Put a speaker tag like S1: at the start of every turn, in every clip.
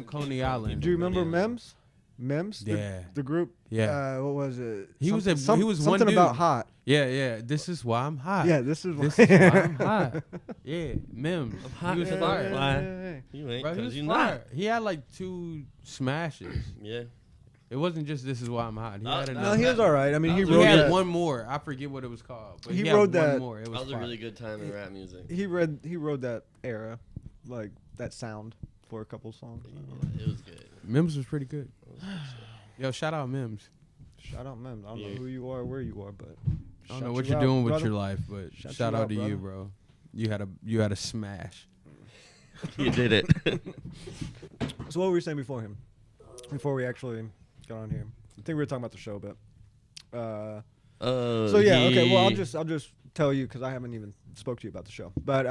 S1: Coney Island.
S2: Do you remember Mems? Mems?
S1: Yeah.
S2: The group?
S1: Yeah.
S2: What was it?
S1: He was one
S2: something
S1: dude.
S2: about hot.
S1: Yeah. This is why I'm hot.
S2: Yeah, this is why
S1: I'm hot. Yeah, Mims.
S3: I'm hot.
S1: He was fire.
S3: You ain't,
S1: Bro, he
S3: because
S1: was
S3: you're
S1: fire.
S3: not.
S1: He had like 2 smashes.
S3: Yeah.
S1: It wasn't just this is why I'm hot. He had
S2: No, he was all right. I mean, he
S1: he
S2: wrote
S1: had
S2: that.
S1: one more. I forget what it was called. But
S2: He
S1: had
S2: wrote
S1: one
S2: that-
S1: more. It
S3: That
S1: was
S3: was a
S1: fire.
S3: really good time in rap music.
S2: He wrote that era, like that sound for a couple songs.
S3: Yeah, it was good.
S1: Mims was pretty good. Yo, shout out Mims.
S2: Shout out, Mems. I don't know who you are, where you are, but
S1: I don't know what you're doing with your life, but shout out to
S2: brother.
S1: you, bro. You had a smash.
S3: You did it.
S2: So what were we saying before him? Before we actually got on here, I think we were talking about the show, but. So yeah, okay. Well, I'll just tell you because I haven't even spoke to you about the show. But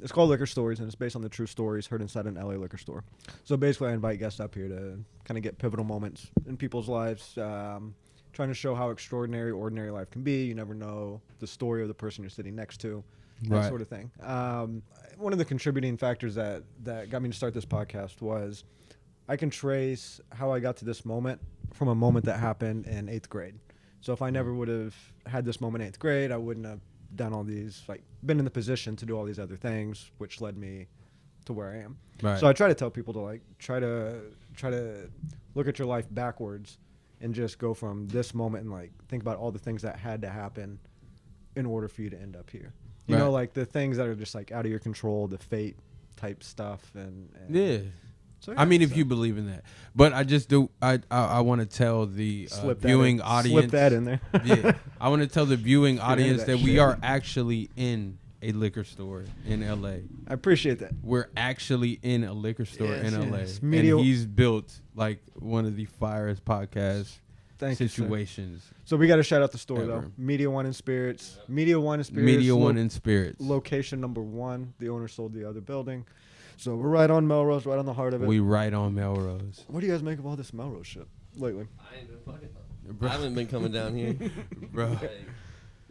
S2: it's called Liquor Stories, and it's based on the true stories heard inside an LA liquor store. So basically, I invite guests up here to kind of get pivotal moments in people's lives, trying to show how extraordinary ordinary life can be. You never know the story of the person you're sitting next to, that sort of thing. One of the contributing factors that got me to start this podcast was I can trace how I got to this moment from a moment that happened in 8th grade. So if I never would have had this moment in 8th grade, I wouldn't have done all these, like, been in the position to do all these other things, which led me to where I am.
S1: Right.
S2: So I try to tell people to, like, try to look at your life backwards and just go from this moment and, like, think about all the things that had to happen in order for you to end up here. You know, like the things that are just, like, out of your control, the fate type stuff. And
S1: yeah.
S2: So,
S1: I mean, if you believe in that, but I just do. I want to tell the viewing audience.
S2: Slip that in there.
S1: Yeah, I want to tell the viewing audience that we
S2: shit.
S1: are actually in a liquor store in LA.
S2: I appreciate that.
S1: We're actually in a liquor store in LA,
S2: yes.
S1: and he's built like one of the firest podcast situations.
S2: So we got to shout out the store
S1: ever.
S2: though. Media One and Spirits. Media One and Spirits.
S1: Media One and Spirits.
S2: Location number 1. The owner sold the other building. So we're right on Melrose, right on the heart of it.
S1: We right on Melrose.
S2: What do you guys make of all this Melrose shit lately?
S3: I ain't been fucking. I haven't been coming down here,
S1: Bro.
S3: Like,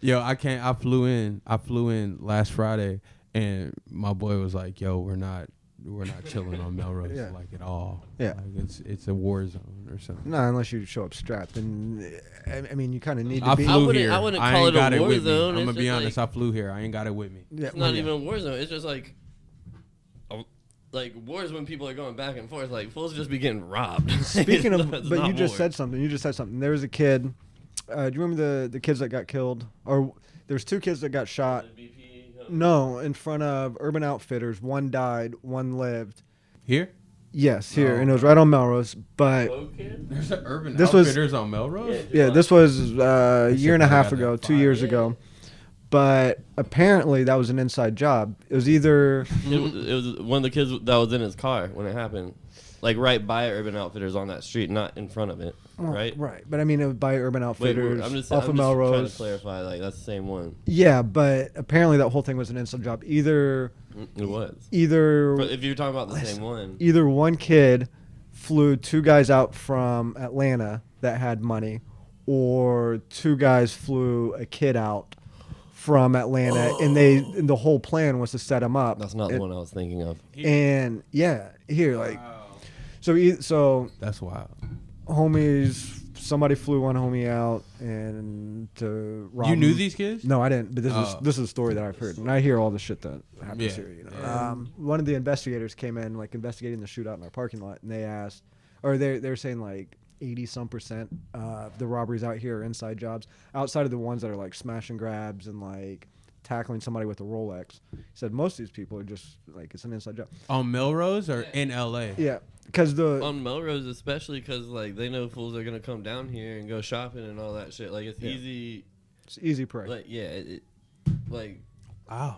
S1: Yo, I can't. I flew in last Friday, and my boy was like, "Yo, we're not chilling on Melrose like at all.
S2: Yeah,
S1: like it's a war zone or something.
S2: No, unless you show up strapped, and I mean, you kind of need to
S1: I
S2: be.
S1: flew here.
S3: I wouldn't
S1: I
S3: call
S1: ain't
S3: it
S1: got
S3: a
S1: it
S3: war
S1: with
S3: zone.
S1: me. I'm
S3: It's
S1: gonna be
S3: just
S1: honest.
S3: like,
S1: I flew here. I ain't got it with me.
S2: Yeah,
S3: it's not even a war zone. It's just like wars when people are going back and forth. Like fools just be getting robbed.
S2: Speaking of,
S3: It's
S2: but
S3: not
S2: you just
S3: war.
S2: said something. There was a kid. Do you remember the kids that got killed? Or there's 2 kids that got shot. No, in front of Urban Outfitters. One died, one lived.
S1: Here?
S2: Yes, here, and it was right on Melrose. But
S1: There's an Urban
S2: This was-
S1: Outfitters on Melrose.
S2: yeah, this was a year and a half
S1: got that
S2: ago, 2
S1: fire.
S2: years ago. But apparently that was an inside job. It was either
S3: It was one of the kids that was in his car when it happened. Like right by Urban Outfitters on that street, not in front of it. Right?
S2: right, but I mean it was by Urban
S3: Wait,
S2: Outfitters
S3: I'm just
S2: off of
S3: trying to
S2: Melrose.
S3: clarify. Like that's the same one.
S2: Yeah, but apparently that whole thing was an inside job. Either
S3: It was.
S2: either
S3: But if you're talking about the same one,
S2: one kid flew 2 guys out from Atlanta that had money, or 2 guys flew a kid out from Atlanta, and the whole plan was to set him up.
S3: that's not the one I was thinking of.
S2: And yeah, here like so
S1: That's wild.
S2: homies. Somebody flew one homie out and to rob
S1: You knew
S2: him.
S1: these kids?
S2: No, I didn't. But this
S1: Oh.
S2: is a story that I've heard, and I hear all the shit that happens
S1: Yeah.
S2: here. You know, one of the investigators came in, like investigating the shootout in our parking lot, and they asked, or they're saying like 80-some% of the robberies out here are inside jobs, outside of the ones that are like smash and grabs and like tackling somebody with a Rolex. He said most of these people are just like it's an inside job.
S1: On Melrose or in LA?
S2: Yeah, because
S3: On Melrose, especially because like they know fools are gonna come down here and go shopping and all that shit. Like it's easy.
S2: it's easy prey.
S3: Like like
S1: Wow.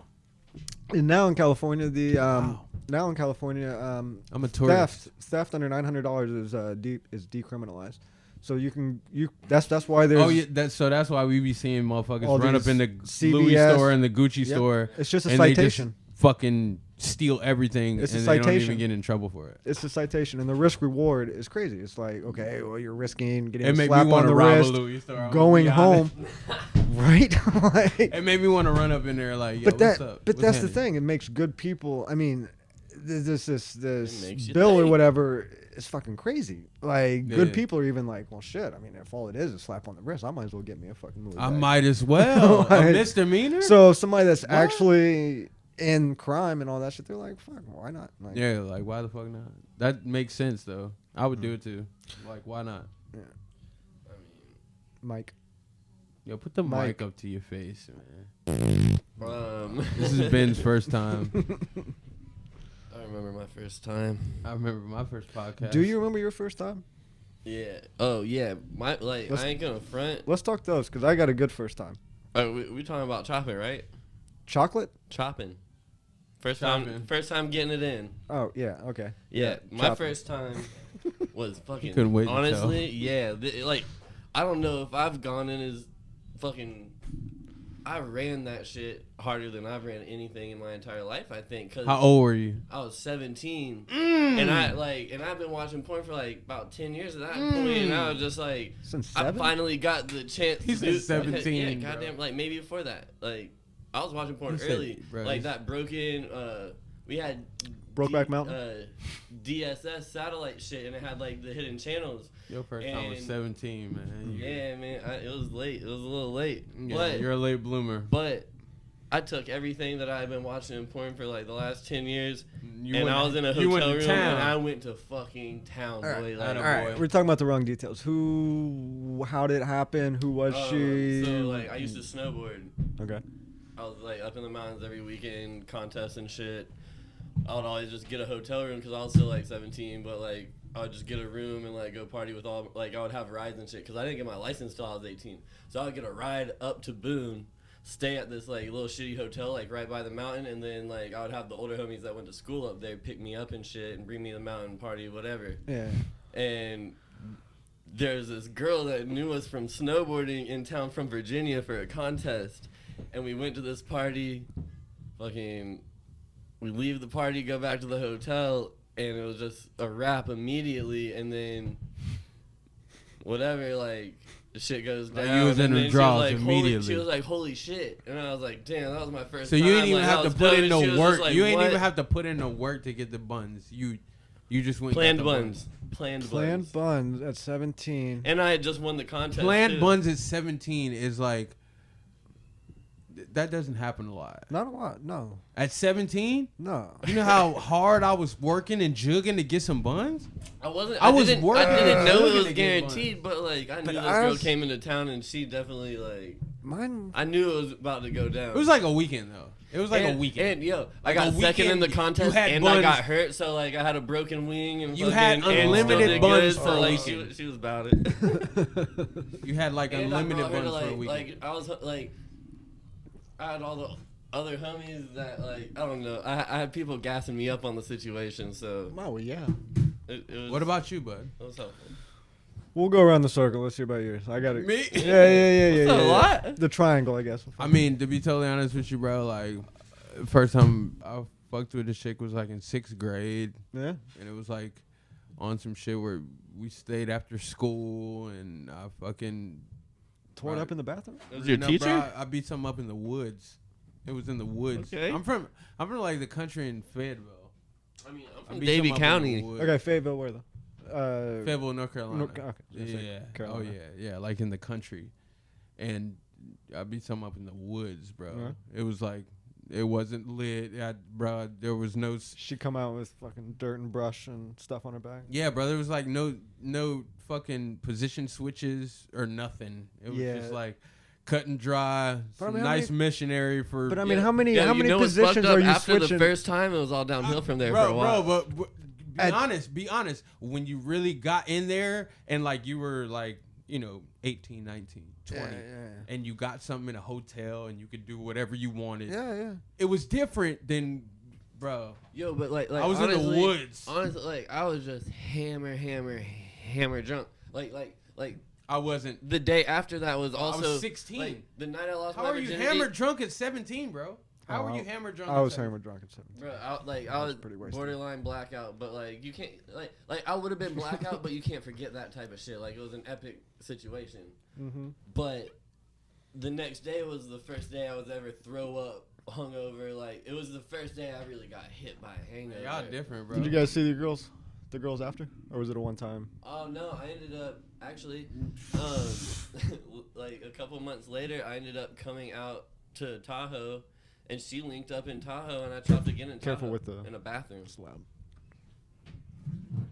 S2: And now in California,
S1: Wow. I'm a tourist.
S2: theft under $900 is decriminalized. So that's why there's.
S1: Oh yeah, that's why we be seeing motherfuckers
S2: all
S1: run up
S2: these
S1: in the
S2: CVS
S1: Louis store and the Gucci
S2: Yep.
S1: store.
S2: It's just a
S1: and they
S2: citation.
S1: just fucking steal everything,
S2: It's a
S1: and they don't even
S2: citation.
S1: get in trouble for it.
S2: It's a citation, and the risk reward is crazy. It's like, okay, well, you're risking getting
S1: It
S2: a
S1: made me
S2: slap
S1: want
S2: on
S1: to
S2: the
S1: rob a
S2: wrist,
S1: Louis store. I'm gonna
S2: going
S1: be honest.
S2: home, right? Like,
S1: It made me want to run up in there like, yo,
S2: but
S1: what's up? What's
S2: that's the
S1: happening?
S2: thing. It makes good people. I mean, this
S3: makes you
S2: bill or
S3: think.
S2: whatever. is fucking crazy. Like, good people are even like, well, shit. I mean, if all it is a slap on the wrist, I might as well get me a fucking movie.
S1: I might as well.
S2: Like,
S1: a misdemeanor?
S2: So somebody that's actually in crime and all that shit, they're like, fuck, why not? Like,
S1: yeah, like, why the fuck not? That makes sense, though. I would do it, too. Like, why not?
S2: Yeah. Mike.
S1: Yo, put the mic up to your face, man. This is Ben's first time.
S3: I remember my first time.
S1: I remember my first podcast.
S2: Do you remember your first time?
S3: Yeah. Oh, yeah. I ain't gonna front.
S2: Let's talk those, because I got a good first time.
S3: We talking about chopping, right?
S2: Chocolate?
S3: Chopping. First time getting it in.
S2: Oh, yeah, okay.
S3: Yeah, my first time was fucking.
S1: Couldn't wait.
S3: Honestly, yeah. Like, I don't know if I've gone in as fucking. I ran that shit harder than I've ran anything in my entire life. I think. Cause
S1: how old were you?
S3: I was 17, and I've been watching porn for like about 10 years at that point, and I was just like,
S2: since
S3: I
S2: 7?
S3: finally got the chance.
S1: He said 17.
S3: Yeah, goddamn, like maybe before that, like. I was watching porn early, like that broken. We had
S2: Brokeback Mountain,
S3: DSS satellite shit, and it had like the hidden channels.
S1: Your first time was 17, man.
S3: Yeah, man, it was late. It was a little late.
S1: Yeah,
S3: but
S1: you're a late bloomer.
S3: But I took everything that I've been watching in porn for like the last 10 years, I was in a hotel room and I went to fucking town.
S2: All
S3: boy.
S2: right,
S3: Like,
S2: all right. We're talking about the wrong details. How did it happen? Who was she?
S3: So like, I used to snowboard.
S2: Okay.
S3: I was like up in the mountains every weekend, contests and shit. I would always just get a hotel room because I was still like 17, but like I would just get a room and like go party with all, like I would have rides and shit because I didn't get my license till I was 18. So I would get a ride up to Boone, stay at this like little shitty hotel like right by the mountain, and then like I would have the older homies that went to school up there pick me up and shit and bring me to the mountain, party, whatever.
S2: Yeah. And
S3: there's this girl that knew us from snowboarding in town from Virginia for a contest. And we went to this party, we leave the party, go back to the hotel, and it was just a wrap immediately, and then whatever, like, the shit goes down.
S1: Like you was in the draws immediately.
S3: She was like, holy shit. And I was like, damn, that was my first
S1: time. So
S3: you
S1: ain't even have to put in no work.
S3: Like,
S1: you ain't even have to put in no work to get the buns. You just went
S3: Planned buns.
S2: Planned buns at 17.
S3: And I had just won the contest.
S1: Planned buns at 17 is like, that doesn't happen a lot.
S2: Not a lot, no.
S1: At 17?
S2: No.
S1: You know how hard I was working and jugging to get some buns?
S3: I didn't know it was guaranteed, but like I knew this girl came into town and she definitely like I knew it was about to go down.
S1: It was like a weekend though. It was like a weekend.
S3: And I got second in the contest and I got hurt, so like I had a broken wing and
S1: you had unlimited buns for
S3: so like she was about it.
S1: You had like unlimited buns for a weekend.
S3: Like I was like I had all the other homies that like I don't know. I had people gassing me up on the situation, so.
S2: Oh yeah.
S3: It was,
S1: what about you, bud?
S3: It was helpful.
S2: We'll go around the circle. Let's hear about yours. I got it.
S1: Me?
S2: Yeah.
S3: That's a lot.
S2: The triangle, I guess.
S1: I mean, to be totally honest with you, bro, like first time I fucked with a chick was like in 6th grade.
S2: Yeah.
S1: And it was like on some shit where we stayed after school and I fucking.
S2: Tore it up in the bathroom?
S3: Was your teacher?
S1: Bro, I beat something up in the woods. It was in the woods.
S3: Okay.
S1: I'm from like the country in Fayetteville.
S3: I mean, I'm from Davie County.
S2: Okay, Fayetteville, where though?
S1: Fayetteville, North Carolina.
S2: Okay.
S1: Yeah.
S2: Carolina.
S1: Oh yeah, like in the country. And I beat something up in the woods, bro.
S2: Uh-huh.
S1: It was like it wasn't lit. Bro, there was no.
S2: She come out with fucking dirt and brush and stuff on her back.
S1: Yeah, bro. There was like no fucking position switches or nothing. It was just like cut and dry. Some nice missionary for.
S2: But I mean, how many positions
S3: are
S2: you
S3: after
S2: switching?
S3: The first time, it was all downhill from there for a while.
S1: Bro, but be honest. When you really got in there and like you were like 18, 19, 20, and you got something in a hotel and you could do whatever you wanted.
S2: Yeah.
S1: It was different than, bro.
S3: Yo, but like
S1: I was honestly, in the woods.
S3: Honestly, like I was just hammer drunk. Like
S1: I wasn't.
S3: The day after that was also.
S1: I was 16.
S3: Like, the night I lost
S1: my
S3: virginity.
S1: How are you hammered drunk at 17, bro? How were you hammered drunk?
S2: I was hammered drunk at 17.
S3: Bro, I was pretty wasted. Borderline blackout, but like you can't like I would have been blackout, but you can't forget that type of shit. Like it was an epic situation.
S2: Mm-hmm.
S3: But the next day was the first day I was ever throw up, hungover. Like it was the first day I really got hit by a hangover.
S1: Y'all different, bro.
S2: Did you guys see the girls the girls after, or was it a one time?
S3: Oh no, I ended up actually, like a couple months later, I ended up coming out to Tahoe, and she linked up in Tahoe, and I chopped again in
S2: Careful
S3: Tahoe
S2: with the
S3: in a bathroom.
S2: It's loud.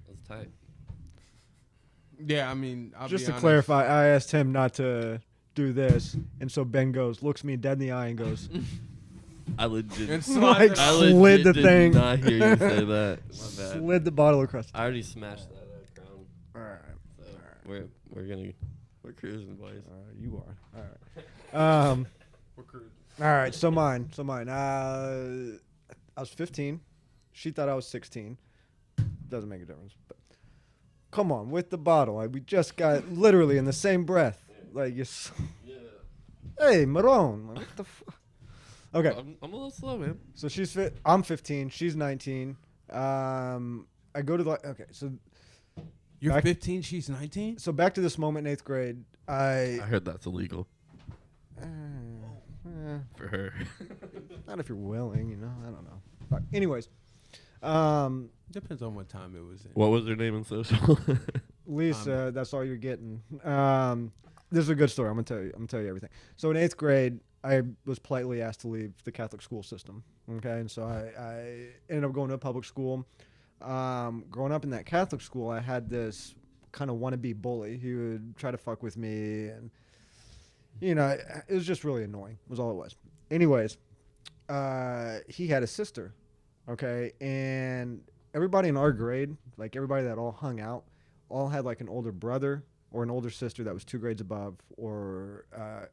S3: That's tight.
S1: Yeah, I mean, I'll
S2: Just
S1: be
S2: to
S1: honest.
S2: clarify, I asked him not to do this, and so Ben looks me dead in the eye and goes,
S3: I legit,
S1: And
S2: like,
S1: slide
S2: slid the
S3: did
S2: thing.
S3: not hear you say that. My bad.
S2: slid the bottle across.
S3: I already smashed that crown.
S2: All right.
S3: So we're cruising, boys.
S2: You are. All right.
S1: We're cruising.
S2: All right. So mine. I was 15. She thought I was 16. Doesn't make a difference. But come on, with the bottle. Like, we just got literally in the same breath. Like,
S3: Yeah.
S2: hey, Marone. Like, what the fuck? Okay.
S3: I'm a little slow, man.
S2: So I'm 15. She's 19. I go to the. Okay. So
S1: You're 15, she's 19?
S2: So back to this moment in 8th grade.
S3: I heard that's illegal
S2: Eh,
S3: for her.
S2: not if you're willing, I don't know. But anyways,
S1: Depends on what time it was in.
S3: What was her name in social?
S2: Lisa, that's all you're getting. This is a good story. I'm gonna tell you everything. So in 8th grade, I was politely asked to leave the Catholic school system. Okay, and so I ended up going to a public school. Growing up in that Catholic school, I had this kind of wannabe bully. He would try to fuck with me, and it was just really annoying. Was all it was. Anyways, he had a sister. Okay, and everybody in our grade, like everybody that all hung out, all had like an older brother or an older sister that was 2 grades above, or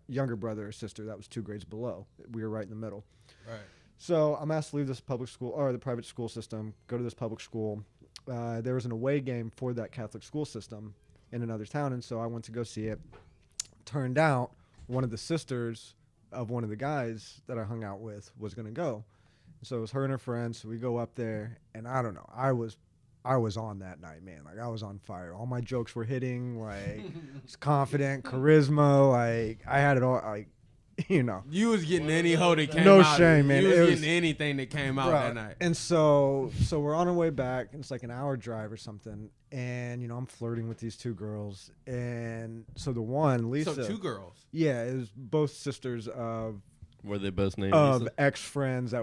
S2: younger brother or sister that was 2 grades below. We were right in the middle.
S1: Right.
S2: So I'm asked to leave this public school or the private school system, go to this public school. There was an away game for that Catholic school system in another town, and so I went to go see it. Turned out one of the sisters of one of the guys that I hung out with was going to go. So it was her and her friends. So we go up there, and I don't know. I was on that night, man. Like, I was on fire. All my jokes were hitting. Like, was confident, charisma. Like, I had it all. Like,
S1: You was getting any hoe that came
S2: No
S1: out.
S2: shame, man.
S1: You was
S2: It
S1: getting anything that came out that night.
S2: And so we're on our way back, and it's like an hour drive or something. And I'm flirting with these 2 girls, and so the one, Lisa.
S1: So 2 girls.
S2: Yeah, it was both sisters of
S3: Were they both named Lisa?
S2: ex friends that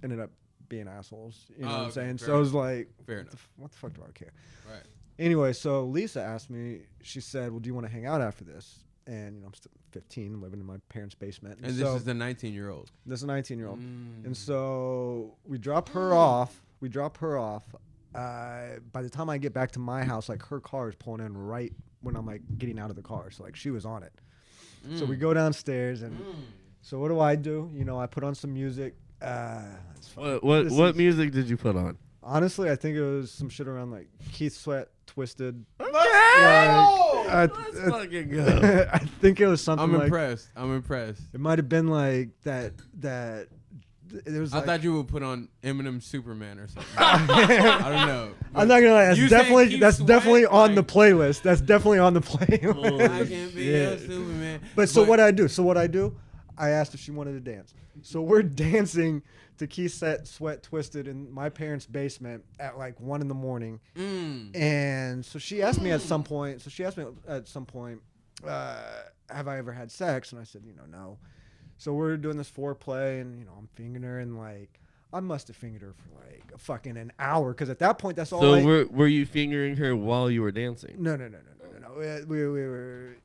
S2: ended up being assholes. You know what I'm
S1: Okay,
S2: saying?
S1: fair
S2: So I was like,
S1: Fair enough.
S2: what the fuck do I care?
S1: Right.
S2: Anyway, so Lisa asked me. She said, "Well, do you want to hang out after this?" And I'm still 15, living in my parents' basement.
S1: And
S2: so
S1: this is the 19-year-old.
S2: This is a 19-year-old.
S1: Mm.
S2: And so we drop her off. By the time I get back to my house, like, her car is pulling in right when I'm like getting out of the car. So like, she was on it. So we go downstairs, and so what do? I put on some music.
S3: What music did you put on?
S2: Honestly, I think it was some shit around like Keith Sweat, Twisted.
S3: Let's fucking go.
S2: I think it was something
S1: I'm
S2: like.
S1: impressed. I'm impressed.
S2: It might have been like that. It was.
S1: I
S2: Like,
S1: thought you would put on Eminem Superman or something. I don't know.
S2: I'm not gonna lie.
S1: You saying Keith
S2: That's
S1: Sweat?
S2: definitely on the
S1: Like-
S2: playlist. That's definitely on the playlist.
S1: I can be
S2: Yeah.
S1: a Superman.
S2: But so what I do? I asked if she wanted to dance. So we're dancing to Keith Sweat Twisted in my parents' basement at like 1 a.m. And so she asked me at some point. Have I ever had sex? And I said, no. So we're doing this foreplay, and I'm fingering her, and like I must have fingered her for like fucking an hour, because at that point that's all.
S3: So were you fingering her while you were dancing?
S2: No. We were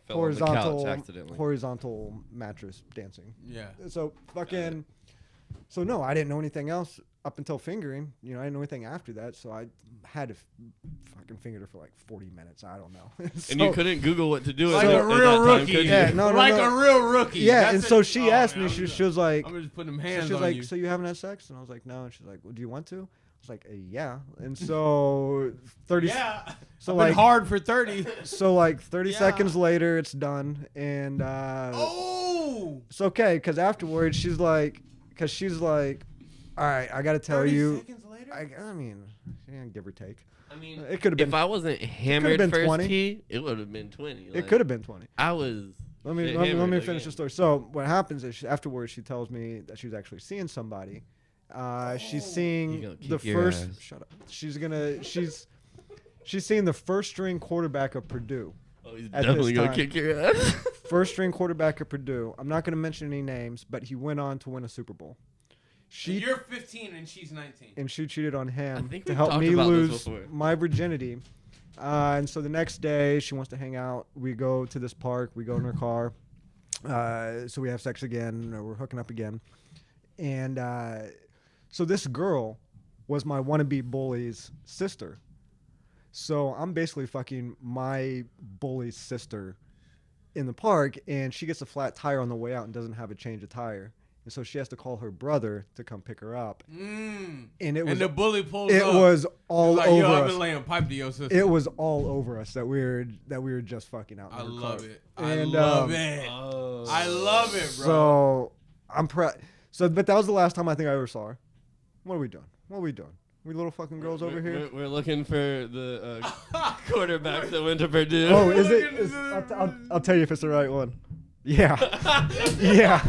S3: Fell on the couch accidentally.
S2: horizontal mattress dancing.
S1: Yeah.
S2: So fucking. So no, I didn't know anything else up until fingering. I didn't know anything after that. So I had to fucking finger her for like 40 minutes. I don't know.
S3: And you couldn't Google what to do
S1: Like
S3: at
S1: a
S3: that
S1: real
S3: time,
S1: rookie.
S3: could you?
S2: Yeah, no.
S1: A real rookie.
S2: Yeah,
S1: That's
S2: and
S1: it.
S2: so she
S1: Oh,
S2: asked
S1: man,
S2: me. She was like,
S1: I'm just putting them
S2: so
S1: hands
S2: she was
S1: on
S2: like,
S1: you.
S2: so you haven't had sex? And I was like, no. And she's like, well, do you want to? I was like, yeah. And so 30.
S1: Yeah.
S2: So
S1: I've
S2: like
S1: been hard for 30.
S2: So like 30
S1: Yeah.
S2: seconds later, it's done, and it's okay, because afterwards she's like, all right, I gotta tell
S1: 30
S2: you.
S1: seconds later?
S2: I mean, yeah, give or take.
S3: I mean,
S2: It could have been.
S3: if I wasn't hammered
S2: been
S3: first
S2: 20.
S3: tee, it would have been 20.
S2: It could have been 20.
S3: I was.
S2: Let me finish the story. So what happens is afterwards she tells me that she was actually seeing somebody. She's
S3: You
S2: seeing
S3: gonna
S2: the
S3: kick your
S2: first.
S3: ass.
S2: Shut up. She's She's seeing the first string quarterback of Purdue.
S3: Oh, he's definitely gonna kick your ass.
S2: First string quarterback of Purdue. I'm not gonna mention any names, but he went on to win a Super Bowl.
S1: You're 15 and she's 19.
S2: And she cheated on him
S3: to
S2: to help me lose my virginity. And so the next day, she wants to hang out. We go to this park. We go in her car. So we have sex again. We're hooking up again. And so this girl was my wannabe bully's sister. So I'm basically fucking my bully's sister in the park, and she gets a flat tire on the way out and doesn't have a change of tire. And so she has to call her brother to come pick her up.
S1: And
S2: the
S1: bully pulls
S2: up. It was all over us.
S1: I've been laying pipe to your sister.
S2: It was all over us that we were just fucking out.
S1: I love it.
S2: I
S1: love it, bro.
S2: So I'm but that was the last time I think I ever saw her. What are we doing? We little fucking girls over here.
S3: We're looking for the quarterback that went to Purdue.
S2: Oh, is it? I'll tell you if it's the right one. Yeah. Yeah.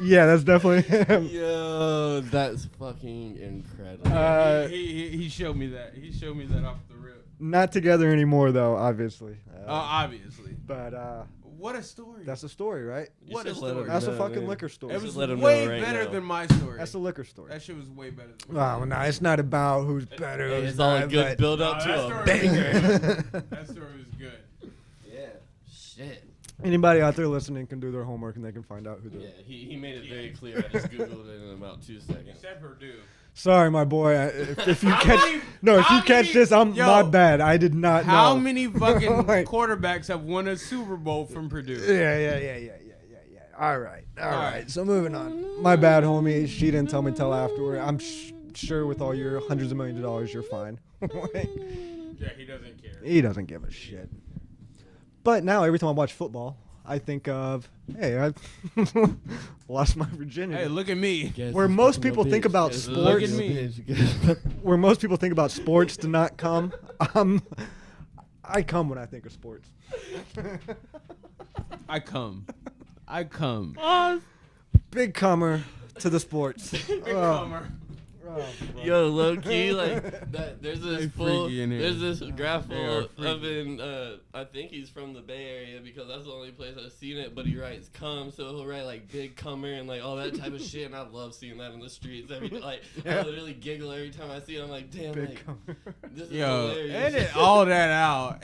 S2: Yeah, that's definitely him.
S3: Yo, that's fucking incredible.
S1: He showed me that. He showed me that off the rip.
S2: Not together anymore, though, obviously.
S1: Obviously.
S2: But
S1: what a story.
S2: That's a story, right?
S1: What a story.
S2: That's a fucking liquor story.
S1: It was way better than my story.
S2: That's a liquor story.
S1: That shit was way better than my story.
S2: No, it's not about who's better.
S3: It's all a good build up to a banger.
S1: That story was good.
S3: Yeah. Shit.
S2: Anybody out there listening can do their homework and they can find out who did it.
S3: Yeah, he made it very clear. I just Googled it in about 2 seconds.
S1: Except Purdue.
S2: Sorry, my boy. If you catch this, my bad. I did not know.
S1: How many fucking quarterbacks have won a Super Bowl from Purdue?
S2: Yeah. All right. So moving on. My bad, homie. She didn't tell me till afterward. I'm sure with all your hundreds of millions of dollars, you're fine.
S1: Yeah, he doesn't care.
S2: He doesn't give a shit. But now every time I watch football, I think of, hey, I lost my virginity.
S1: Hey, look at me.
S2: Where most people think about sports.
S1: Look at me.
S2: Where most people think about sports to not come, I come when I think of sports.
S1: I come.
S2: Big comer to the sports.
S1: Big comer.
S3: Yo, low key, like that. There's this graph full of I think he's from the Bay Area because that's the only place I've seen it. But he writes "cum," so he'll write like "big comer" and like all that type of shit. And I love seeing that in the streets. I literally giggle every time I see it. I'm like, damn,
S2: big
S3: like this is
S1: Edit
S3: hilarious.
S1: all that out.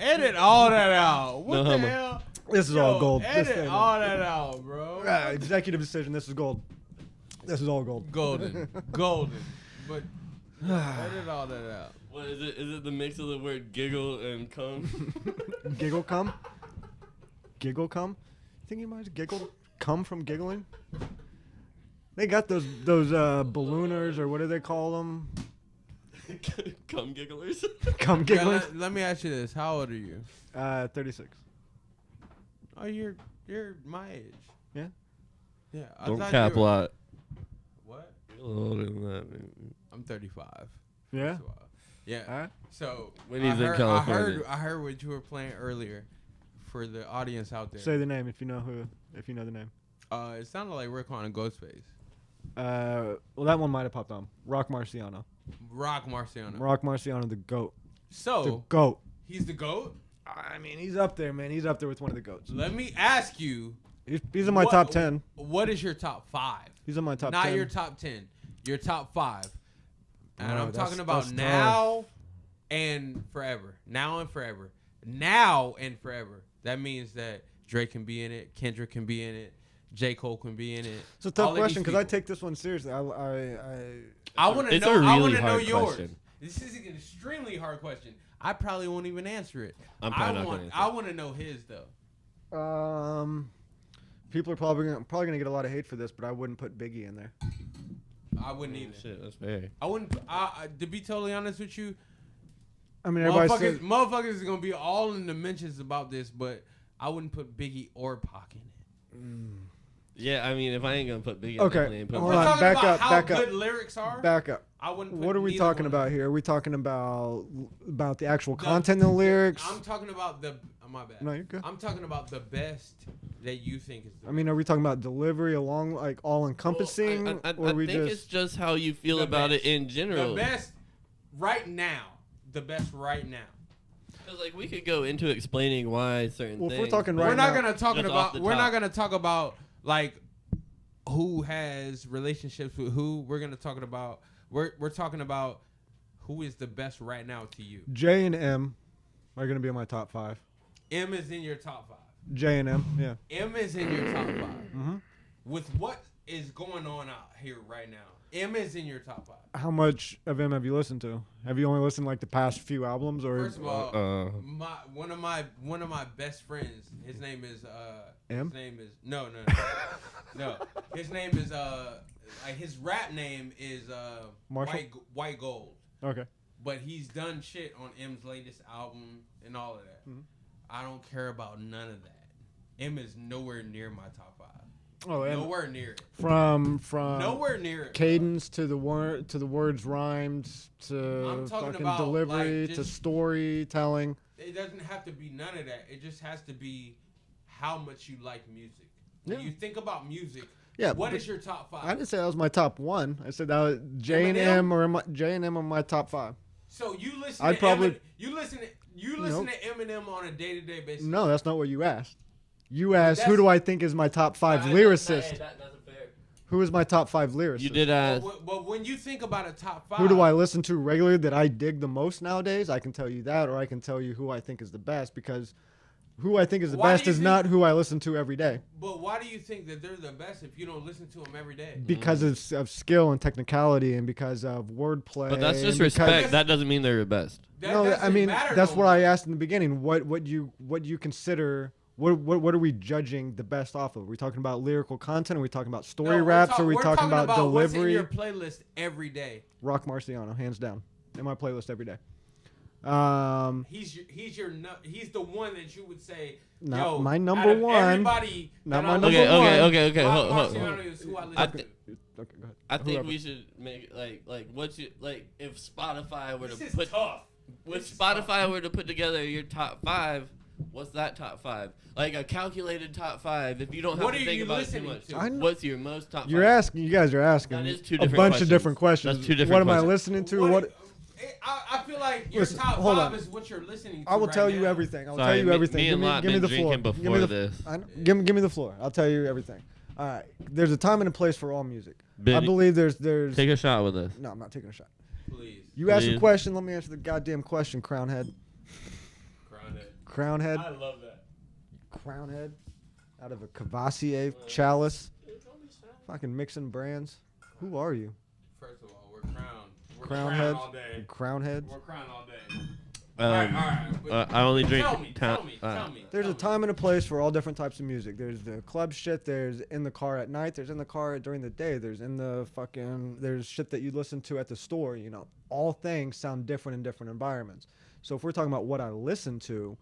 S1: What the hell?
S2: This is all gold.
S1: Edit all that out, bro.
S2: Executive decision. This is gold. This is all gold.
S1: Golden. But edit all that out.
S3: What is it? Is it the mix of the word giggle and cum?
S2: Giggle cum? Giggle cum? Think you might giggle come from giggling? They got those ballooners, or what do they call them?
S3: Cum gigglers.
S2: Cum gigglers.
S1: Yeah, let me ask you this: how old are you?
S2: 36.
S1: Oh, you're my age.
S2: Yeah.
S1: Yeah.
S3: Don't cap a lot.
S1: What?
S3: You're a little older than that.
S1: I'm 35.
S2: Yeah.
S1: Yeah.
S2: All right.
S1: So
S3: when he's in California,
S1: I heard what you were playing earlier. For the audience out there,
S2: say the name if you know the name.
S1: It sounded like Raekwon and Ghostface.
S2: Well, that one might have popped on. Roc Marciano.
S1: Roc Marciano.
S2: Roc Marciano, the GOAT.
S1: So
S2: the GOAT.
S1: He's the GOAT.
S2: I mean, he's up there, man. He's up there with one of the GOATs.
S1: Let me ask you.
S2: He's in my top 10.
S1: What is your top 5?
S2: He's in my top 10.
S1: Not your top 10. Your top 5. And I'm talking about
S2: now
S1: and forever. Now and forever. Now and forever. That means that Drake can be in it. Kendrick can be in it. J. Cole can be in it.
S2: It's a tough question because I take this one seriously.
S1: I want to know. I want to know yours. This is an extremely hard question. I probably won't even answer it.
S3: I'm probably not going to answer it.
S1: I want to know his though.
S2: People are probably gonna get a lot of hate for this, but I wouldn't put Biggie in there.
S1: I wouldn't either.
S3: Shit, that's fair.
S1: I wouldn't. To be totally honest with you,
S2: I mean,
S1: motherfuckers is gonna be all in the mentions about this, but I wouldn't put Biggie or Pac in it.
S3: Yeah, I mean, if I ain't gonna put Biggie,
S2: okay,
S1: hold on, back up. How good lyrics are?
S2: Back up.
S1: I wouldn't.
S2: What are we talking about here? Are we talking about the actual content of the lyrics?
S1: I'm talking about the. My bad.
S2: No, you're good.
S1: I'm talking about the best that you think is.
S2: I mean, are we talking about delivery along, all encompassing,
S3: I think it's just how you feel about it in general.
S1: The best. right now, the best right now.
S3: Because like we could go into explaining why certain things.
S2: If we're talking right
S1: We're not
S2: now,
S1: gonna talk
S3: just
S1: about.
S3: off the
S1: We're
S3: top.
S1: not gonna talk about like who has relationships with who. We're gonna talk about. We're talking about who is the best right now to you.
S2: J and M are gonna be in my top 5.
S1: M is in your top 5.
S2: J and M, yeah.
S1: M is in your top 5.
S2: Mm-hmm.
S1: With what is going on out here right now, M is in your top 5.
S2: How much of M have you listened to? Have you only listened like the past few albums, or?
S1: First of all, one of my best friends. His name is
S2: M.
S1: His name is no. His name is like his rap name is White Gold.
S2: Okay.
S1: But he's done shit on M's latest album and all of that.
S2: Mm-hmm.
S1: I don't care about none of that. M is nowhere near my top 5.
S2: Oh, and
S1: nowhere near it.
S2: From
S1: Nowhere near it.
S2: cadence to the words rhymed to
S1: I'm talking
S2: fucking
S1: about,
S2: delivery
S1: like,
S2: to
S1: just-
S2: storytelling.
S1: It doesn't have to be none of that. It just has to be how much you like music. When
S2: Yeah.
S1: you think about music,
S2: Yeah,
S1: what
S2: but
S1: is your top 5?
S2: I didn't say that was my top 1. I said that was J and M are my top 5.
S1: So you listen
S2: I'd
S1: to
S2: probably-
S1: you listen to Eminem on a day-to-day basis.
S2: No, that's not what you asked. You asked who
S1: that's-
S2: do I think is my top 5 lyricist? Who is my top 5 lyricist?
S3: You did ask.
S1: But when you think about a top 5,
S2: Who do I listen to regularly that I dig the most nowadays? I can tell you that, or I can tell you who I think is the best, because who I think is the
S1: Why
S2: best
S1: do you
S2: is
S1: think-
S2: not who I listen to every day.
S1: But why do you think that they're the best if you don't listen to them every day?
S2: Because of skill and technicality, and because of wordplay.
S3: But that's just
S2: and because-
S3: respect. That doesn't mean they're the best.
S1: That
S2: No, I
S1: doesn't
S2: mean
S1: matter
S2: that's
S1: no
S2: what
S1: more.
S2: I asked in the beginning. What you consider? What are we judging the best off of? Are we talking about lyrical content? Are we talking about story
S1: No,
S2: raps? Are we
S1: we're
S2: talking about
S1: what's in
S2: delivery?
S1: your playlist every day.
S2: Roc Marciano, hands down, in my playlist every day.
S1: He's the one that you would say.
S2: Not
S1: Yo,
S2: my number
S1: out of
S2: one.
S1: Everybody.
S2: Not
S1: that
S2: my
S1: I
S2: number
S1: listen
S2: one.
S1: to,
S3: Okay.
S1: Roc
S3: Hold on.
S1: Marciano is who I listen
S3: I
S1: to.
S2: Okay, go ahead.
S3: I think
S2: Whoever.
S3: we should make if Spotify were
S1: This
S3: to
S1: is
S3: put
S1: tough.
S3: if Spotify were to put together your top 5, what's that top 5? Like a calculated top 5. If you don't have
S1: What
S3: to
S1: are
S3: think
S1: you
S3: about it too
S1: listening
S3: much,
S1: to?
S2: I know-
S3: what's your most top?
S2: You're
S3: 5?
S2: asking. You guys are asking
S3: That is two
S2: a
S3: different
S2: bunch
S3: questions.
S2: of different questions.
S3: That's two different
S2: What am I
S3: questions.
S2: listening to? What?
S1: I feel like your
S2: Listen,
S1: top
S2: hold
S1: 5
S2: on.
S1: is what you're listening to.
S2: I will
S1: right
S2: tell you
S1: now.
S2: everything. I will
S3: Sorry,
S2: tell you
S3: me-
S2: everything.
S3: me and Lot
S2: give me
S3: been
S2: the floor.
S3: drinking
S2: Give me
S3: before
S2: the,
S3: this.
S2: I know. Give me the floor. I'll tell you everything. All right. There's a time and a place for all music. I
S3: Benny,
S2: believe there's.
S3: Take a shot with us.
S2: No, I'm not taking a shot.
S1: Please.
S2: You asked a
S3: Please.
S2: question. Let me answer the goddamn question, Crownhead. Crownhead.
S1: I love that.
S2: Crownhead. Out of a Cavassier chalice. Fucking mixing brands. Who are you?
S1: First of all, we're crowned. We're
S2: Crown
S1: crowned
S2: heads?
S1: all day.
S2: Crownhead.
S1: We're crowned all day. All right. But
S3: I only drink.
S1: Tell me. Tell me.
S2: There's a time and a place for all different types of music. There's the club shit. There's in the car at night. There's in the car during the day. There's shit that you listen to at the store. You know, all things sound different in different environments. So if we're talking about what I listen to,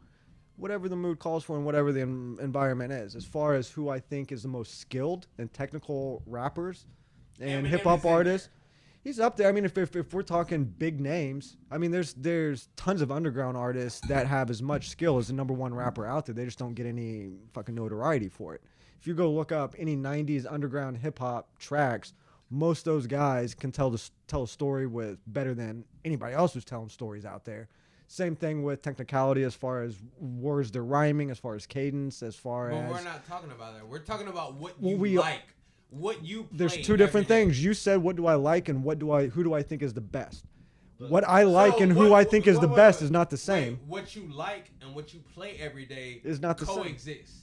S2: whatever the mood calls for and whatever the environment is, as far as who I think is the most skilled and technical rappers and
S1: Eminem
S2: hip hop
S1: is in
S2: artists. He's up there. I mean, if we're talking big names, I mean, there's tons of underground artists that have as much skill as the number one rapper out there. They just don't get any fucking notoriety for it. If you go look up any 90s underground hip hop tracks, most of those guys can tell a story with better than anybody else who's telling stories out there. Same thing with technicality as far as words they're rhyming, as far as cadence, as far
S1: But
S2: as...
S1: we're not talking about that. We're talking about what
S2: Well,
S1: you like. What you play
S2: There's two different
S1: every day.
S2: things. You said what do I like and who do I think is the best. What I like and who I think is the best is not the same.
S1: Wait, what you like and what you play every day
S2: Is not the same.
S1: coexist.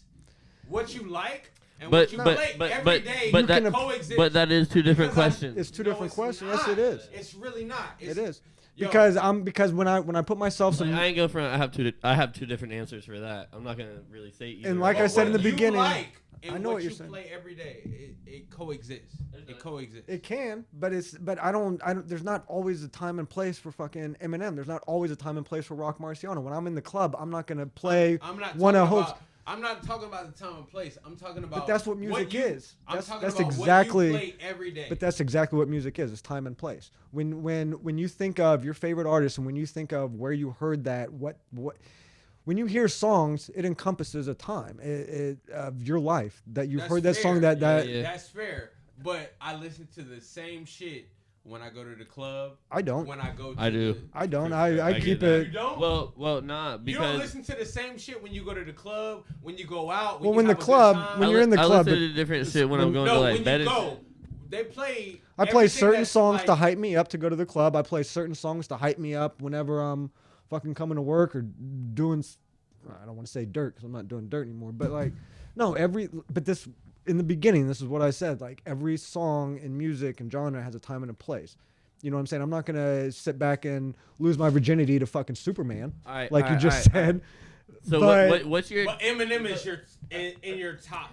S1: What you like and
S3: But
S1: what you
S3: but
S1: play
S3: but
S1: every
S3: but
S1: day
S3: but that
S1: coexist.
S3: but that is two different
S1: Because
S3: questions.
S2: It's two
S1: No,
S2: different
S1: it's
S2: questions.
S1: not.
S2: Yes, it is.
S1: It's really not.
S2: It is.
S1: Yo,
S2: Because when I put myself some...
S3: I ain't go for. I have two different answers for that. I'm not gonna really say either.
S2: And like I
S1: but
S2: said in
S1: what
S2: the
S1: you
S2: beginning,
S1: like and
S2: I know what you're
S1: you
S2: saying.
S1: play every day. It coexists. It coexists.
S2: It can, but I don't. There's not always a time and place for fucking Eminem. There's not always a time and place for Roc Marciano. When I'm in the club, I'm not gonna play
S1: I'm not
S2: one
S1: talking
S2: of Hope's.
S1: about. I'm not talking about the time and place. I'm talking about.
S2: But that's what music is.
S1: I'm
S2: That's
S1: talking about
S2: exactly.
S1: what you play every day.
S2: But that's exactly what music is. It's time and place. When you think of your favorite artist and when you think of where you heard that, when you hear songs, it encompasses a time of your life that you've
S1: That's
S2: heard that
S1: fair.
S2: song.
S3: Yeah.
S1: That's fair. But I listen to the same shit when I go to the club.
S2: I don't.
S1: When I go to
S3: I do.
S2: I don't. I keep it.
S1: You don't?
S3: Well, nah, because
S1: you don't listen to the same shit when you go to the club, when you go out.
S2: Well, when the club, when you're in the club,
S3: I listen to different shit when I'm going to like bed.
S1: They play.
S2: I play certain songs to hype me up to go to the club. I play certain songs to hype me up whenever I'm fucking coming to work or doing. I don't want to say dirt because I'm not doing dirt anymore. But like, no, but this in the beginning, this is what I said. Like every song and music and genre has a time and a place. You know what I'm saying? I'm not gonna sit back and lose my virginity to fucking Superman, like you just said.
S3: So what's your?
S1: But Eminem is in your top.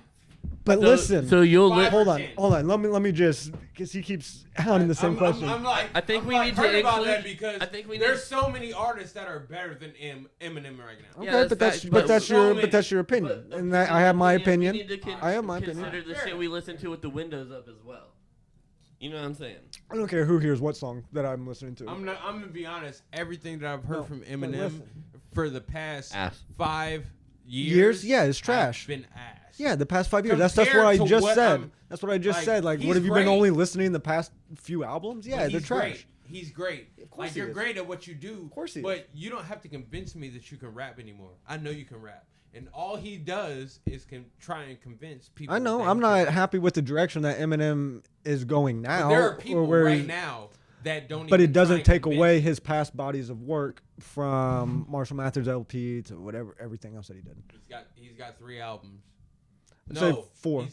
S2: But listen.
S3: So you'll
S2: hold on. Let me just because he keeps hounding the same question.
S1: I think we need to about that because there's so many artists that are better than Eminem right now.
S2: Okay, but that's your opinion, and I have my opinion. I have my opinion.
S3: Consider the shit we listen to with the windows up as well. You know what I'm saying?
S2: I don't care who hears what song that I'm listening to.
S1: I'm gonna be honest. Everything that I've heard from Eminem for the past 5 years,
S2: yeah, it's trash.
S1: Been ass.
S2: Yeah, the past 5 years. That's what I just said. That's what I just said. Like, what have you been only listening the past few albums? Yeah, they're trash.
S1: Great. He's great. Like you're great at what you do.
S2: Of course he is.
S1: But you don't have to convince me that you can rap anymore. I know you can rap. And all he does is try and convince people.
S2: I know. I'm not happy with the direction that Eminem is going now.
S1: But there are people right now that don't.
S2: But it doesn't take away his past bodies of work from Marshall Mathers LP to whatever everything else that he did.
S1: He's got 3 albums.
S2: I'd say 4.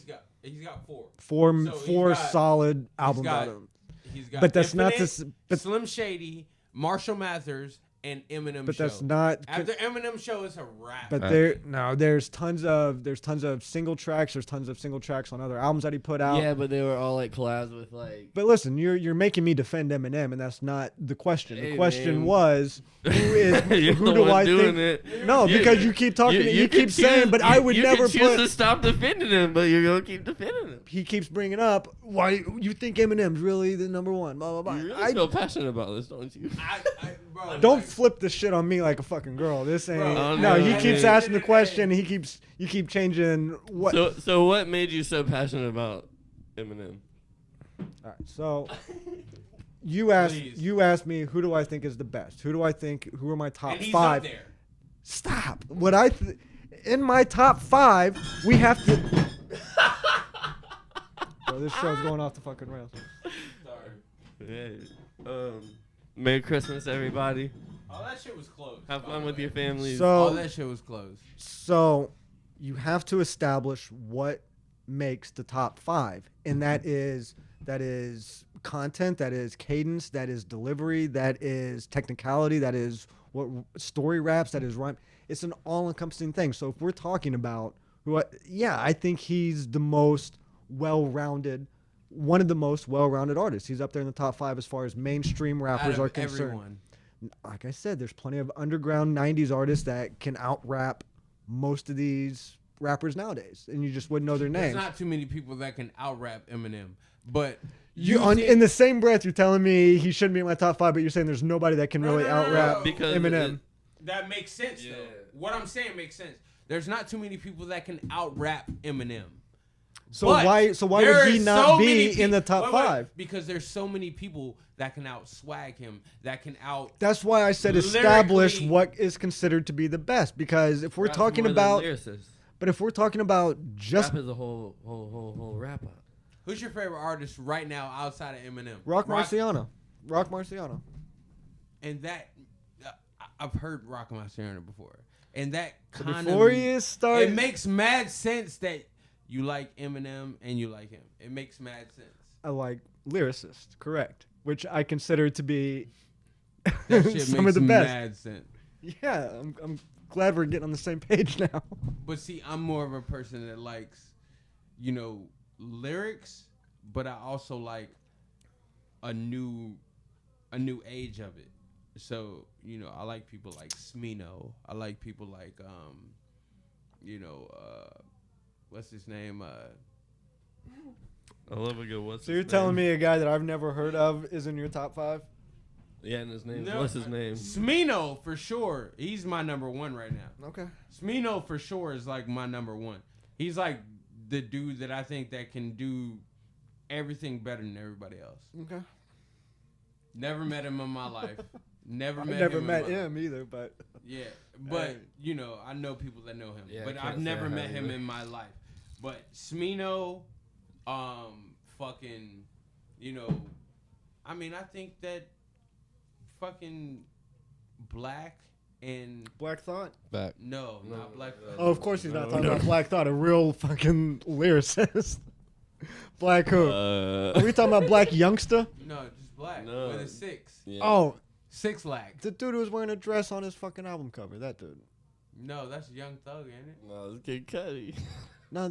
S1: He's got 4.
S2: Four solid albums out of him.
S1: He's got.
S2: But that's
S1: Infinite,
S2: not the.
S1: Slim Shady, Marshall Mathers, and Eminem.
S2: But that's not.
S1: After Eminem show, it's a rap.
S2: But there's tons of single tracks. There's tons of single tracks on other albums that he put out.
S3: Yeah, but they were all like collabs with like.
S2: But listen, you're making me defend Eminem, and that's not the question. The question was, who do I think? It. No, because you keep talking. You keep saying, but I would never put. You
S3: choose to stop defending him, but you're gonna keep defending him.
S2: He keeps bringing up why you think Eminem's really the number one. Blah blah blah.
S3: You really feel passionate about this, don't you?
S1: Bro,
S2: don't flip this shit on me like a fucking girl. This ain't. No, he keeps asking the question. You keep changing what.
S3: So what made you so passionate about Eminem?
S2: All right, so you asked me who do I think is the best? Who are my top 5?
S1: Up there.
S2: Stop. In my top 5, we have to. Bro, this show's going off the fucking rails.
S1: Sorry.
S3: Hey, Merry Christmas, everybody.
S1: All that shit was closed.
S3: Have fun with your families.
S2: So,
S1: all that shit was closed.
S2: So, you have to establish what makes the top 5, and that is content, that is cadence, that is delivery, that is technicality, that is what story raps, that is rhyme. It's an all-encompassing thing. So if we're talking about I think he's the most well-rounded. One of the most well-rounded artists. He's up there in the top 5 as far as mainstream rappers are concerned.
S1: Everyone.
S2: Like I said, there's plenty of underground 90s artists that can out-rap most of these rappers nowadays, and you just wouldn't know their names.
S1: There's not too many people that can out-rap Eminem, but
S2: in the same breath, you're telling me he shouldn't be in my top 5, but you're saying there's nobody that can really out-rap Eminem.
S1: That makes sense, though. What I'm saying makes sense. There's not too many people that can out-rap Eminem.
S2: So why would he not be in the top 5?
S1: Because there's so many people that can out-swag him, that can out.
S2: That's why I said establish what is considered to be the best. Because if we're talking about, but if we're talking about just
S3: rap is a whole rap out.
S1: Who's your favorite artist right now outside of Eminem?
S2: Roc Marciano. Roc Marciano.
S1: And that I've heard Roc Marciano before, and that kind
S2: it
S1: makes mad sense that. You like Eminem and you like him. It makes mad sense.
S2: I like lyricists, correct? Which I consider to be
S1: that shit
S2: some
S1: makes
S2: of the best.
S1: Mad sense.
S2: Yeah, I'm glad we're getting on the same page now.
S1: But see, I'm more of a person that likes, lyrics, but I also like a new age of it. So, I like people like Smino. I like people like what's his name?
S3: I love a good what's
S2: So you're telling me a guy that I've never heard of is in your top 5?
S3: Yeah, and his name. What's his name?
S1: Smino, for sure. He's my number 1 right now.
S2: Okay.
S1: Smino, for sure, is like my number 1. He's like the dude that I think that can do everything better than everybody else.
S2: Okay.
S1: Never met him in my life. Never met
S2: him either, but
S1: yeah, but you know, I know people that know him, but I've never met him in my life. But Smino, fucking, you know, I mean, I think that fucking Black and
S2: Black Thought.
S1: No, not Black Thought.
S2: Oh, of course he's not talking about Black Thought, a real fucking lyricist. Black who? Are we talking about Black Youngster?
S1: No, just Black. With a 6.
S2: Yeah. Oh.
S1: 6 Lack.
S2: The dude who was wearing a dress on his fucking album cover. That dude.
S1: No, that's Young Thug, ain't it?
S3: No, it's Kid Cudi.
S2: No,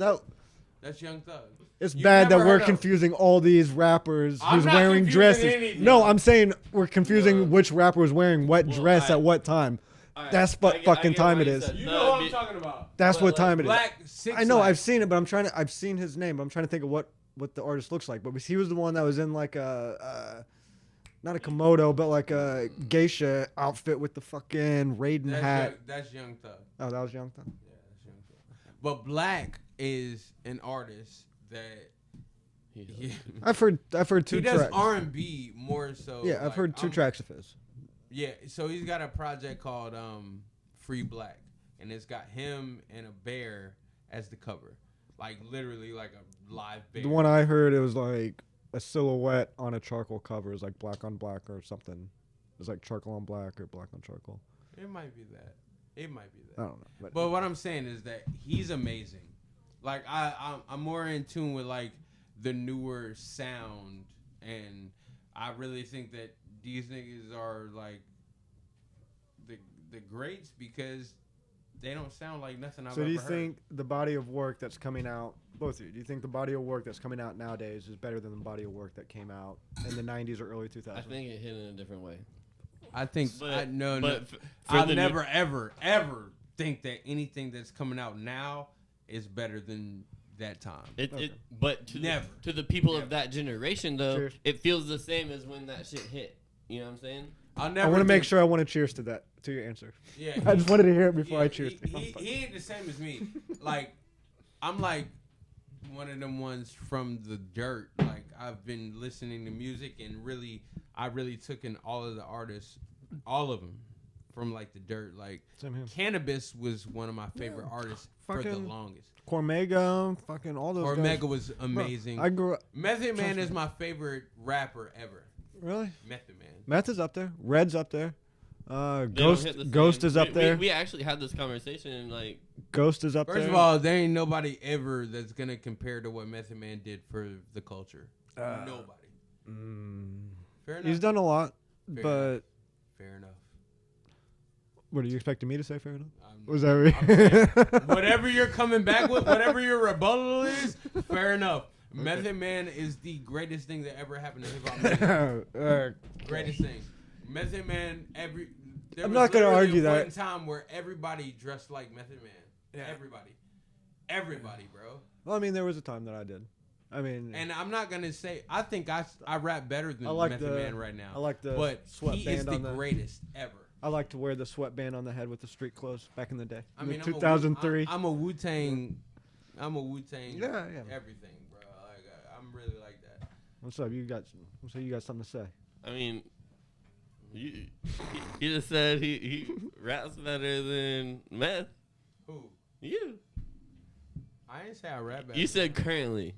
S1: that's Young Thug.
S2: It's bad that we're confusing all these rappers who's wearing dresses. Anything. No, I'm saying we're confusing which rapper was wearing what dress at what time. Right. That's what fucking time it is.
S1: You know what I'm talking about.
S2: That's what time it is.
S1: Black 6
S2: I know, I've seen it, but I've seen his name, but I'm trying to think of what the artist looks like. But he was the one that was in like a not a Komodo, but like a geisha outfit with the fucking Raiden hat.
S1: That's Young Thug.
S2: Oh, that was Young Thug?
S1: Yeah, that's Young Thug. But Black is an artist that... Yeah.
S2: I've heard 2 tracks.
S1: He does R&B more so.
S2: Yeah, I've heard 2 tracks of his.
S1: Yeah, so he's got a project called Free Black. And it's got him and a bear as the cover. Like, literally like a live bear.
S2: The one I heard, it was like... a silhouette on a charcoal cover is like black on black or something. It's like charcoal on black or black on charcoal.
S1: It might be that. I
S2: don't know.
S1: But what I'm saying is that he's amazing. Like I'm more in tune with like the newer sound, and I really think that these niggas are like the greats because they don't sound like nothing I've ever heard.
S2: So do you think the body of work that's coming out, both of you, do you think the body of work that's coming out nowadays is better than the body of work that came out in the 90s or early 2000s?
S3: I think it hit in a different way.
S1: I think, I'll never, ever think that anything that's coming out now is better than that time.
S3: But to the people of that generation, though, cheers. It feels the same as when that shit hit. You know what I'm saying?
S2: I want to make sure I want to cheers to that, to your answer. Yeah, I just wanted to hear it before I cheers.
S1: He ain't the same as me. Like, I'm like one of them ones from the dirt. Like, I've been listening to music and I really took in all of the artists, all of them, from like the dirt. Like, Cannabis was one of my favorite artists for the longest.
S2: Cormega, fucking all those guys.
S1: Cormega was amazing. Bro, I grew up. Method Man is my favorite rapper ever.
S2: Really?
S1: Method Man.
S2: Meth is up there. Red's up there. Ghost is up there.
S3: We actually had this conversation. Like,
S2: Ghost is up there.
S1: First of all, there ain't nobody ever that's gonna compare to what Method Man did for the culture. Nobody. Fair enough.
S2: He's done a lot,
S1: Fair enough.
S2: What are you expecting me to say? Fair enough. Was that
S1: whatever you're coming back with, whatever your rebuttal is, fair enough. Okay. Method Man is the greatest thing that ever happened to hip hop. Greatest thing. Method Man. I'm not gonna argue that. One time where everybody dressed like Method Man. Yeah. Everybody, bro.
S2: Well, I mean, there was a time that I did. I mean,
S1: and I'm not gonna say I think I rap better than Method Man right now.
S2: I like the
S1: but he is the greatest ever.
S2: I like to wear the sweatband on the head with the street clothes back in the day. I mean, 2003.
S1: I'm a Wu-Tang. Yeah. Everything, bro. Like, I'm really like that.
S2: What's up? You got something to say?
S3: I mean, you just said he raps better than Meth.
S1: Who?
S3: You.
S1: I didn't say I rap better.
S3: You said currently.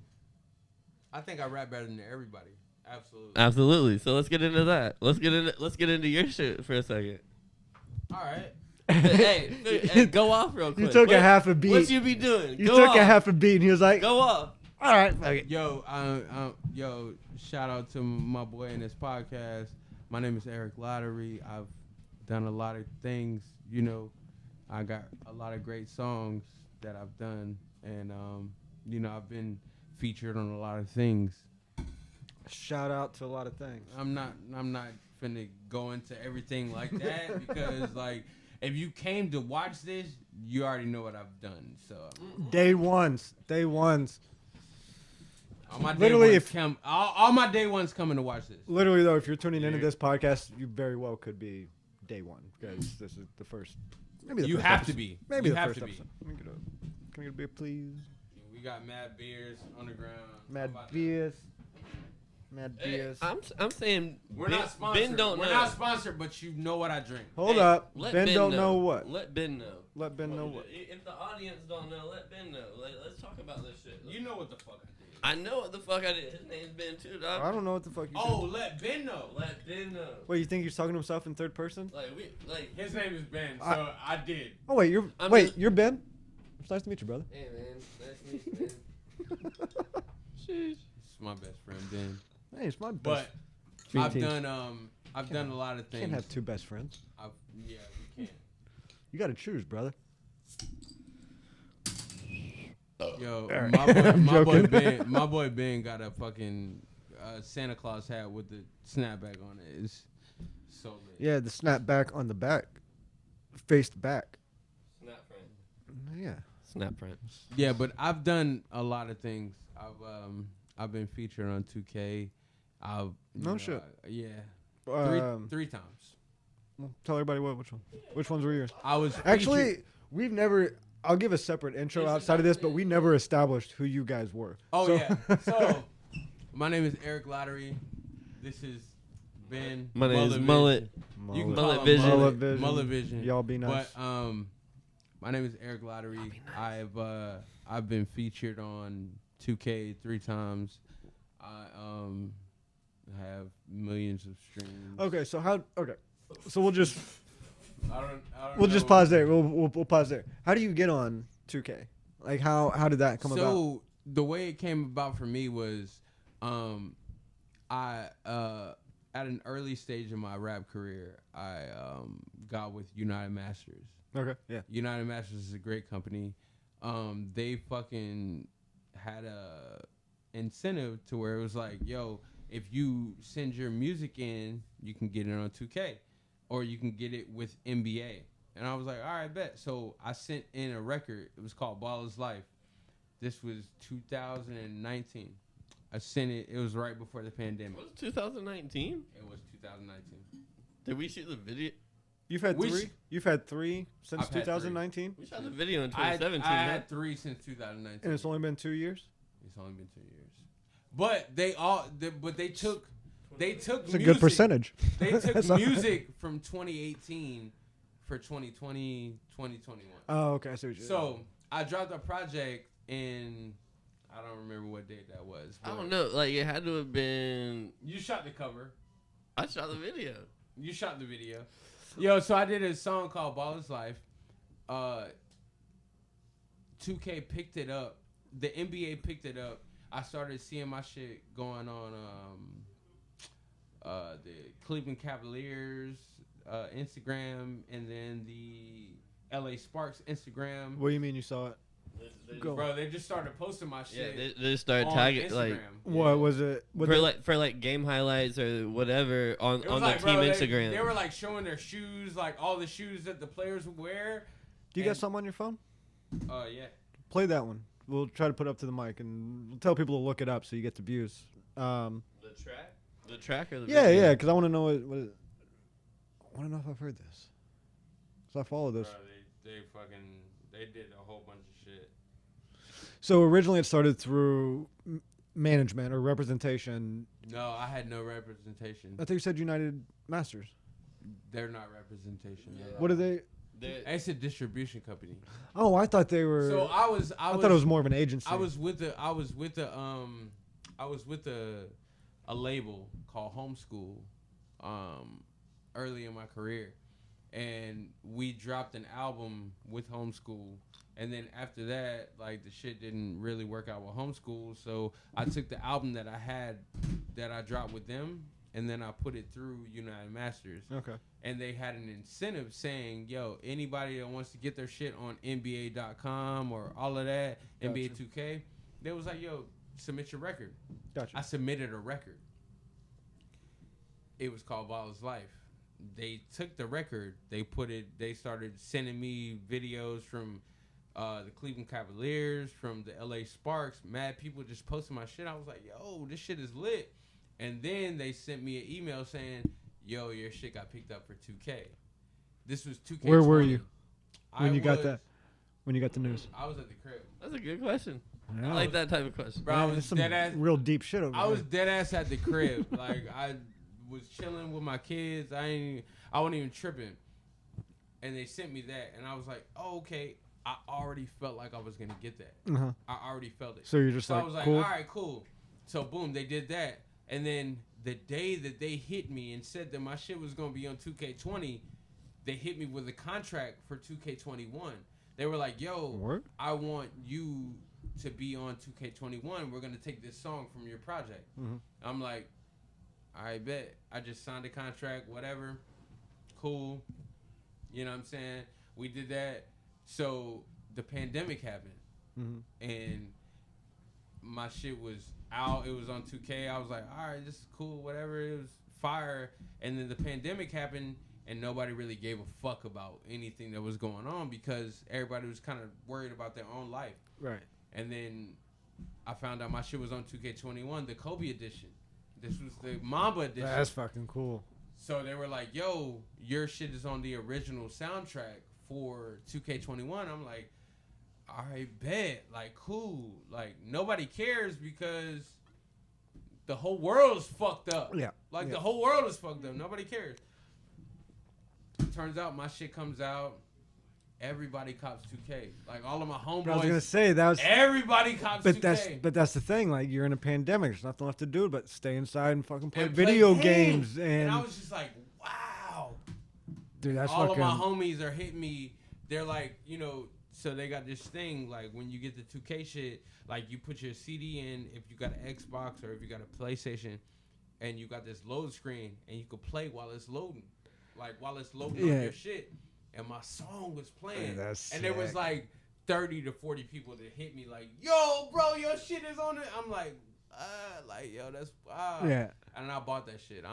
S1: I think I rap better than everybody.
S3: Absolutely. So let's get into that. Let's get into your shit for a second.
S1: All right.
S3: Hey, go off real quick.
S2: You took a half a beat.
S3: What you be doing?
S2: You took a half a beat, and he was like,
S3: "Go off."
S2: All right. Okay.
S1: Yo, shout out to my boy in this podcast. My name is Erick Lottary. I've done a lot of things. You know, I got a lot of great songs that I've done, and you know, I've been featured on a lot of things.
S2: Shout out to a lot of things.
S1: I'm not finna go into everything like that because like if you came to watch this, you already know what I've done. So
S2: day ones.
S1: All my day ones coming to watch this.
S2: Literally though, if you're tuning into this podcast, you very well could be day one because this is the first. Maybe
S1: you have to be.
S2: Maybe
S1: you
S2: the
S1: have
S2: first
S1: to
S2: episode. Can I get a beer, please?
S1: We got mad beers on the ground.
S2: Mad beers. Mad
S3: Hey,
S2: Diaz.
S3: I'm saying
S1: We're
S3: Ben,
S1: not sponsored.
S3: Ben don't
S1: We're
S3: know.
S1: not sponsored, but you know what I drink.
S2: Hold
S3: Hey,
S2: up.
S3: let
S2: Ben don't know what.
S3: Let Ben know.
S2: Let Ben know what.
S3: If the audience don't know, let Ben know. Let's talk about this shit.
S1: You know what the fuck I did.
S3: I know what the fuck I did. His name's Ben too, dog.
S2: I don't know what the fuck you
S1: Oh, let Ben know.
S3: Let Ben know.
S2: Wait, you think he's talking to himself in third person?
S1: His name is Ben, so I did.
S2: Oh wait, you're Ben? It's nice to meet you, brother.
S3: Hey man, nice to meet you, man.
S1: Sheesh. It's my best friend Ben.
S2: Hey, it's my best.
S1: But
S2: Dream
S1: I've
S2: team.
S1: done a lot of things.
S2: Can't have two best friends.
S1: Yeah, we can.
S2: You gotta choose, brother.
S1: Yo,
S2: All right.
S1: my boy Ben got a fucking Santa Claus hat with the snapback on it. It's so lit.
S2: Yeah, the snapback on the back, faced back.
S3: Snap friend.
S2: Yeah.
S3: Snap friend.
S1: Yeah, but I've done a lot of things. I've been featured on 2K.
S2: Shit.
S1: Yeah,
S2: Um,
S1: three times.
S2: Tell everybody which one. Which ones were yours?
S1: I was
S2: Actually,
S1: featured-
S2: we've never. I'll give a separate intro outside of this, but we never established who you guys were.
S1: Oh
S2: So-
S1: yeah. So my name is Erick Lottery. This is Ben.
S3: My name is
S1: Mulletvision.
S3: Mullet.
S1: You can
S3: Mulletvision.
S1: call him
S2: Mulletvision.
S1: Mulletvision.
S2: Y'all be nice.
S1: But my name is Erick Lottery. I've been featured on 2K 3 times. I have millions of streams.
S2: Okay, so so we'll just
S1: I don't
S2: we'll
S1: know.
S2: just pause there. We'll pause there. How do you get on 2K? Like how did that come about?
S1: So the way it came about for me was, I at an early stage in my rap career, I got with United Masters.
S2: Okay, yeah.
S1: United Masters is a great company. They fucking had a incentive to where it was like, yo, if you send your music in, you can get it on 2K, or you can get it with NBA. And I was like, all right, bet. So I sent in a record. It was called Ball is Life. This was 2019. I sent it. It was right before the pandemic.
S3: Was it 2019?
S1: It was 2019.
S3: Did we shoot the video?
S2: You've had
S1: We
S2: three. You've had three since
S1: I've had
S2: 2019,
S3: We shot the video in
S1: I
S3: 2017.
S1: I
S3: man.
S1: had 3 since 2019.
S2: and it's only been 2 years.
S1: It's only been 2 years. But they took
S2: It's a
S1: music.
S2: good percentage.
S1: They took
S2: That's all right.
S1: music from 2018 for 2020, 2021.
S2: Oh, okay. I see what you're
S1: So I dropped a project in, I don't remember what date that was.
S3: I
S1: but
S3: don't know. Like it had to have been.
S1: You shot the cover.
S3: I shot the video.
S1: You shot the video. Yo, so I did a song called Ball is Life. 2K picked it up. The NBA picked it up. I started seeing my shit going on the Cleveland Cavaliers Instagram, and then the LA Sparks Instagram.
S2: What do you mean you saw it? Go.
S1: Bro, they just started posting my
S3: Yeah,
S1: shit.
S3: they just started
S1: on
S3: tagging
S1: Instagram.
S3: like
S2: What was it? What
S3: for like game highlights or whatever on
S1: It was
S3: the
S1: like,
S3: team
S1: bro,
S3: Instagram.
S1: They were like showing their shoes, like all the shoes that the players would wear.
S2: Do you got
S1: and-
S2: something on your phone?
S1: Yeah.
S2: Play that one. We'll try to put it up to the mic and we'll tell people to look it up so you get the views.
S3: The track or the
S2: Yeah,
S3: video?
S2: yeah, because I want to know what it, I want to know if I've heard this. So I follow this.
S1: Bro, they did a whole bunch of shit.
S2: So originally it started through management or representation.
S1: No, I had no representation.
S2: I think you said United Masters.
S1: They're not representation.
S3: Yeah.
S2: What are they?
S1: It's a distribution company.
S2: Oh, I thought they were.
S1: So I
S2: thought it was more of an agency.
S1: I was with a label called Homeschool early in my career, and we dropped an album with Homeschool, and then after that, like the shit didn't really work out with Homeschool, so I took the album that I had that I dropped with them, and then I put it through United Masters.
S2: Okay.
S1: And they had an incentive saying, yo, anybody that wants to get their shit on NBA.com or all of that,
S2: Gotcha.
S1: NBA 2K, they was like, yo, submit your record.
S2: Gotcha.
S1: I submitted a record. It was called Ball is Life. They took the record, they started sending me videos from the Cleveland Cavaliers, from the LA Sparks. Mad people just posting my shit. I was like, yo, this shit is lit. And then they sent me an email saying, yo, your shit got picked up for 2K. This was 2K.
S2: Where were you when you got that? when you got the news?
S1: I was at the crib.
S3: That's a good question.
S2: Yeah.
S3: I like that type of question.
S1: Bro, I was
S2: some
S1: dead ass.
S2: real deep shit over
S1: I
S2: there.
S1: was dead ass at the crib. Like I was chilling with my kids. I wasn't even tripping. And they sent me that, and I was like, oh, okay. I already felt like I was gonna get that.
S2: Uh-huh.
S1: I already felt it.
S2: So you're just
S1: so
S2: like,
S1: I was like,
S2: cool.
S1: all right, cool. So boom, they did that, and then the day that they hit me and said that my shit was gonna be on 2K20, they hit me with a contract for 2K21. They were like, yo,
S2: What?
S1: I want you to be on 2K21. We're gonna take this song from your project.
S2: Mm-hmm.
S1: I'm like, I bet. I just signed a contract, whatever. Cool. You know what I'm saying? We did that. So the pandemic happened, and my shit was out. It was on 2K. I was like, all right, this is cool, whatever. It was fire. And then the pandemic happened, and nobody really gave a fuck about anything that was going on because everybody was kind of worried about their own life.
S2: Right.
S1: And then I found out my shit was on 2K21, the Kobe edition. This was the Mamba edition.
S2: That's fucking cool.
S1: So they were like, yo, your shit is on the original soundtrack for 2K21. I'm like, all right, bet. Like, cool. Like, nobody cares because the whole world's fucked up.
S2: Yeah.
S1: Like, the whole world is fucked up. Nobody cares. Turns out my shit comes out. Everybody cops 2K. Like, all of my homeboys.
S2: I was going to say, that was...
S1: Everybody cops 2K.
S2: But that's the thing. Like, you're in a pandemic. There's nothing left to do but stay inside and fucking play
S1: And
S2: video
S1: play
S2: games.
S1: And I was just like, wow.
S2: Dude, that's
S1: all
S2: fucking...
S1: of my homies are hitting me. They're like, you know, so they got this thing, like, when you get the 2K shit, like, you put your CD in if you got an Xbox or if you got a PlayStation, and you got this load screen, and you could play while it's loading. Like, while it's loading on your shit. And my song was playing. And there was, like, 30 to 40 people that hit me, like, yo, bro, your shit is on it. I'm like, yo, that's
S2: Yeah.
S1: And I bought that shit.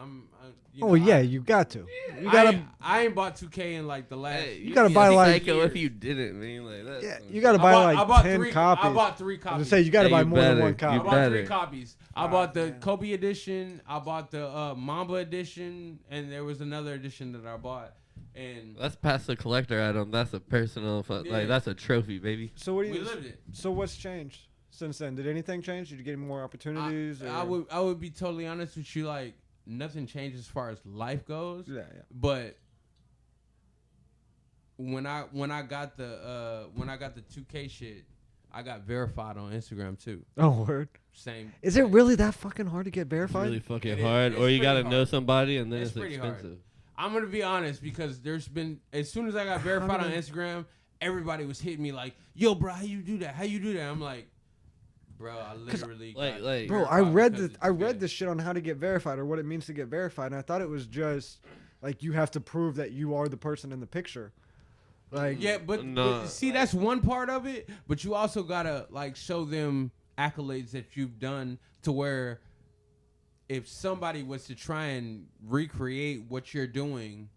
S2: You got to. You gotta.
S1: I ain't bought 2K in like the last.
S3: Hey,
S2: you gotta buy like.
S3: Psycho if you didn't, man. Like that.
S2: Yeah, you gotta buy like 10 copies.
S1: I bought 3 copies.
S2: I was gonna say you gotta buy more than one copy.
S1: I bought 3 copies. I bought the Kobe edition. I bought the Mamba edition, and there was another edition that I bought. And
S3: that's past the collector item. That's a personal, like that's a trophy, baby.
S2: So what do you?
S1: We lived it.
S2: So what's changed since then? Did anything change? Did you get more opportunities?
S1: I would be totally honest with you. Like nothing changed as far as life goes.
S2: Yeah.
S1: But when I got the 2K shit, I got verified on Instagram too.
S2: Oh word.
S1: Same.
S2: Is it really that fucking hard to get verified?
S3: It's really fucking hard, or you gotta know somebody, and then it's
S1: pretty
S3: expensive.
S1: Hard. I'm gonna be honest because there's been as soon as I got verified on Instagram, everybody was hitting me like, "Yo, bro, how you do that? How you do that?" I'm like, "Bro, I literally
S2: bro, I read this shit on how to get verified or what it means to get verified, and I thought it was just like you have to prove that you are the person in the picture." Like
S1: but see, that's one part of it, but you also gotta like show them accolades that you've done to where. If somebody was to try and recreate what you're doing,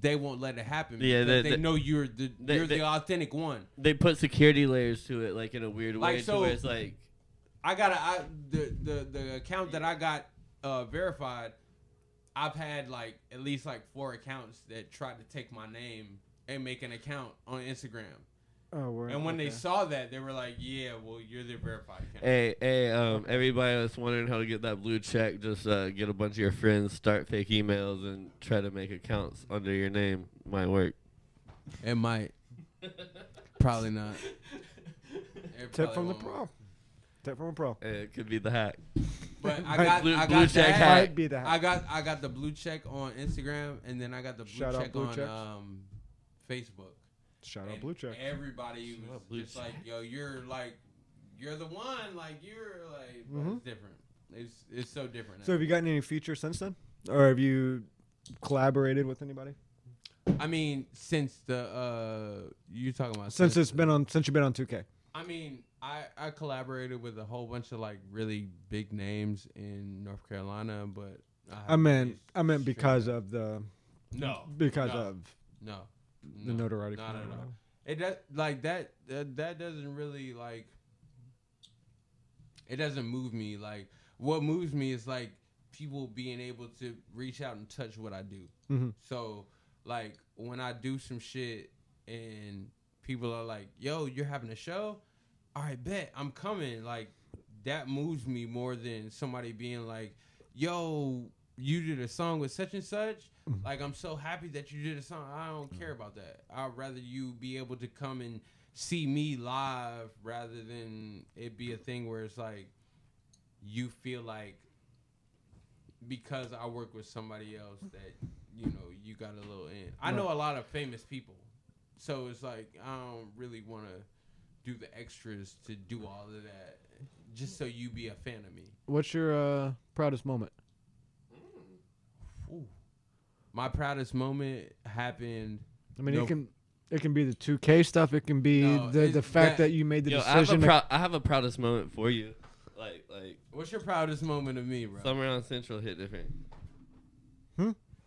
S1: they won't let it happen.
S3: Yeah,
S1: they know you're the authentic one.
S3: They put security layers to it, like in a weird way,
S1: so
S3: to where it's like.
S1: I got the account that I got verified. I've had like at least like 4 accounts that tried to take my name and make an account on Instagram.
S2: Oh, word.
S1: And when they saw that, they were like, "Yeah, well, you're the verified account."
S3: Hey, everybody that's wondering how to get that blue check, just get a bunch of your friends, start fake emails, and try to make accounts under your name. Might work.
S1: It might. Probably not.
S2: Tip from the pro. Tip from a pro.
S3: It could be the hack.
S1: But I got
S3: blue check hack.
S2: Might be the hack.
S1: I got the blue check on Instagram, and then I got the blue check on Facebook.
S2: Shout out blue check.
S1: Everybody was just like, "Yo, you're the one. Like you're like it's different. It's so different." Now.
S2: So have you gotten any features since then, or have you collaborated with anybody?
S1: I mean, since you talking about
S2: since you've been on 2K.
S1: I mean, I collaborated with a whole bunch of like really big names in North Carolina, but
S2: I meant because of the
S1: the
S2: notoriety.
S1: Not at all. It does like that doesn't really like. It doesn't move me. Like what moves me is like people being able to reach out and touch what I do.
S2: Mm-hmm.
S1: So like when I do some shit and people are like, yo, you're having a show? All right, bet, I'm coming. Like, that moves me more than somebody being like, yo, you did a song with such and such. Like, I'm so happy that you did a song. I don't care about that. I'd rather you be able to come and see me live rather than it be a thing where it's like you feel like because I work with somebody else that, you know, you got a little in. I know a lot of famous people, so it's like I don't really want to do the extras to do all of that just so you be a fan of me.
S2: What's your proudest moment?
S1: Ooh. My proudest moment happened.
S2: I mean, it can be the 2K stuff. It can be the fact that you made the decision.
S3: I have a proudest moment for you. Like.
S1: What's your proudest moment of me, bro?
S3: Summer on Central hit different.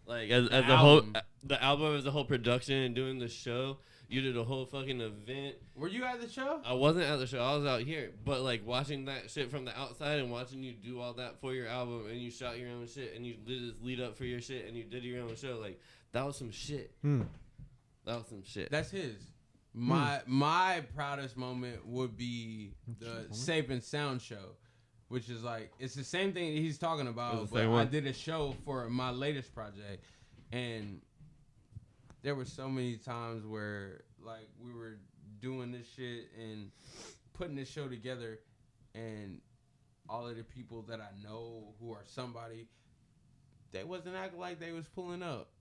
S3: Like as the album as a whole production and doing the show. You did a whole fucking event.
S1: Were you at the show?
S3: I wasn't at the show. I was out here. But, like, watching that shit from the outside and watching you do all that for your album and you shot your own shit and you did this lead up for your shit and you did your own show, like, that was some shit. That was some shit.
S1: That's his. My proudest moment would be the Safe and Sound show, which is, like, it's the same thing he's talking about, but I did a show for my latest project, and there were so many times where, like, we were doing this shit and putting this show together, and all of the people that I know who are somebody, they wasn't acting like they was pulling up.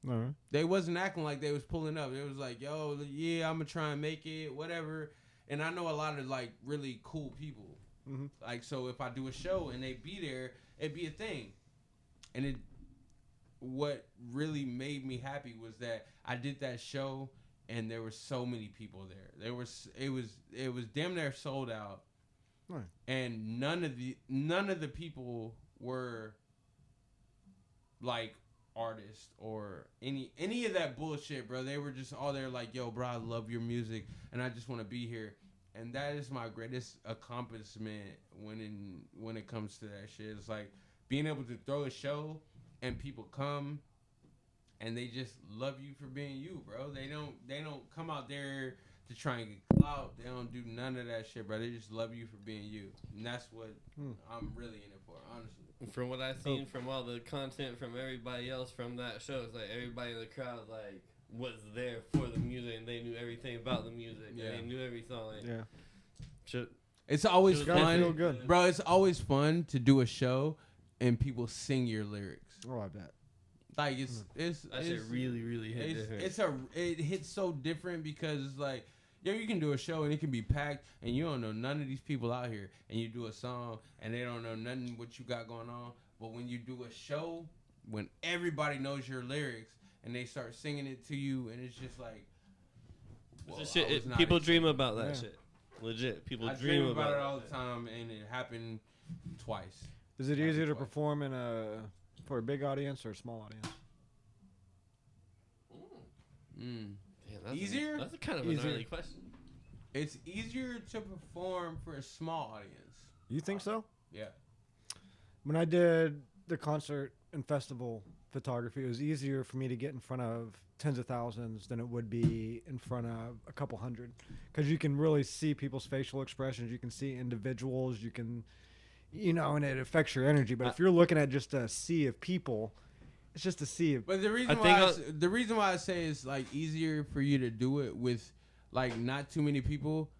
S2: All right.
S1: They wasn't acting like they was pulling up. It was like, yo, yeah, I'm going to try and make it, whatever. And I know a lot of, like, really cool people. Like, so if I do a show and they be there, it'd be a thing. And what really made me happy was that I did that show and there were so many people there. It was damn near sold out.
S2: Right.
S1: And none of the people were like artists or any of that bullshit, bro. They were just all there like, yo, bro, I love your music and I just want to be here. And that is my greatest accomplishment when it comes to that shit. It's like being able to throw a show and people come and they just love you for being you, bro. They don't come out there to try and get clout. They don't do none of that shit, bro. They just love you for being you. And that's what I'm really in it for, honestly.
S3: From what I've seen from all the content from everybody else from that show, it's like everybody in the crowd like was there for the music and they knew everything about the music. Yeah. And they knew every song. Like, shit.
S1: It's always fun.
S2: Feel good.
S1: Bro, it's always fun to do a show and people sing your lyrics.
S2: Oh, I bet.
S1: Like it's
S3: that shit really, really hit different.
S1: It hits so different because it's like, yo, you can do a show and it can be packed and you don't know none of these people out here and you do a song and they don't know nothing what you got going on. But when you do a show, when everybody knows your lyrics and they start singing it to you and it's just like,
S3: people dream about that shit. Legit. People dream about
S1: it all the time and it happened twice.
S2: Is it easier to perform for a big audience or a small audience?
S3: Damn, that's
S1: easier?
S3: That's a kind of a gnarly question.
S1: It's easier to perform for a small audience.
S2: You think so?
S1: Yeah.
S2: When I did the concert and festival photography, it was easier for me to get in front of tens of thousands than it would be in front of a couple hundred, because you can really see people's facial expressions. You can see individuals. You can, and it affects your energy. But if you're looking at just a sea of people, it's just a sea of.
S1: But the reason why I say it's like easier for you to do it with like not too many people.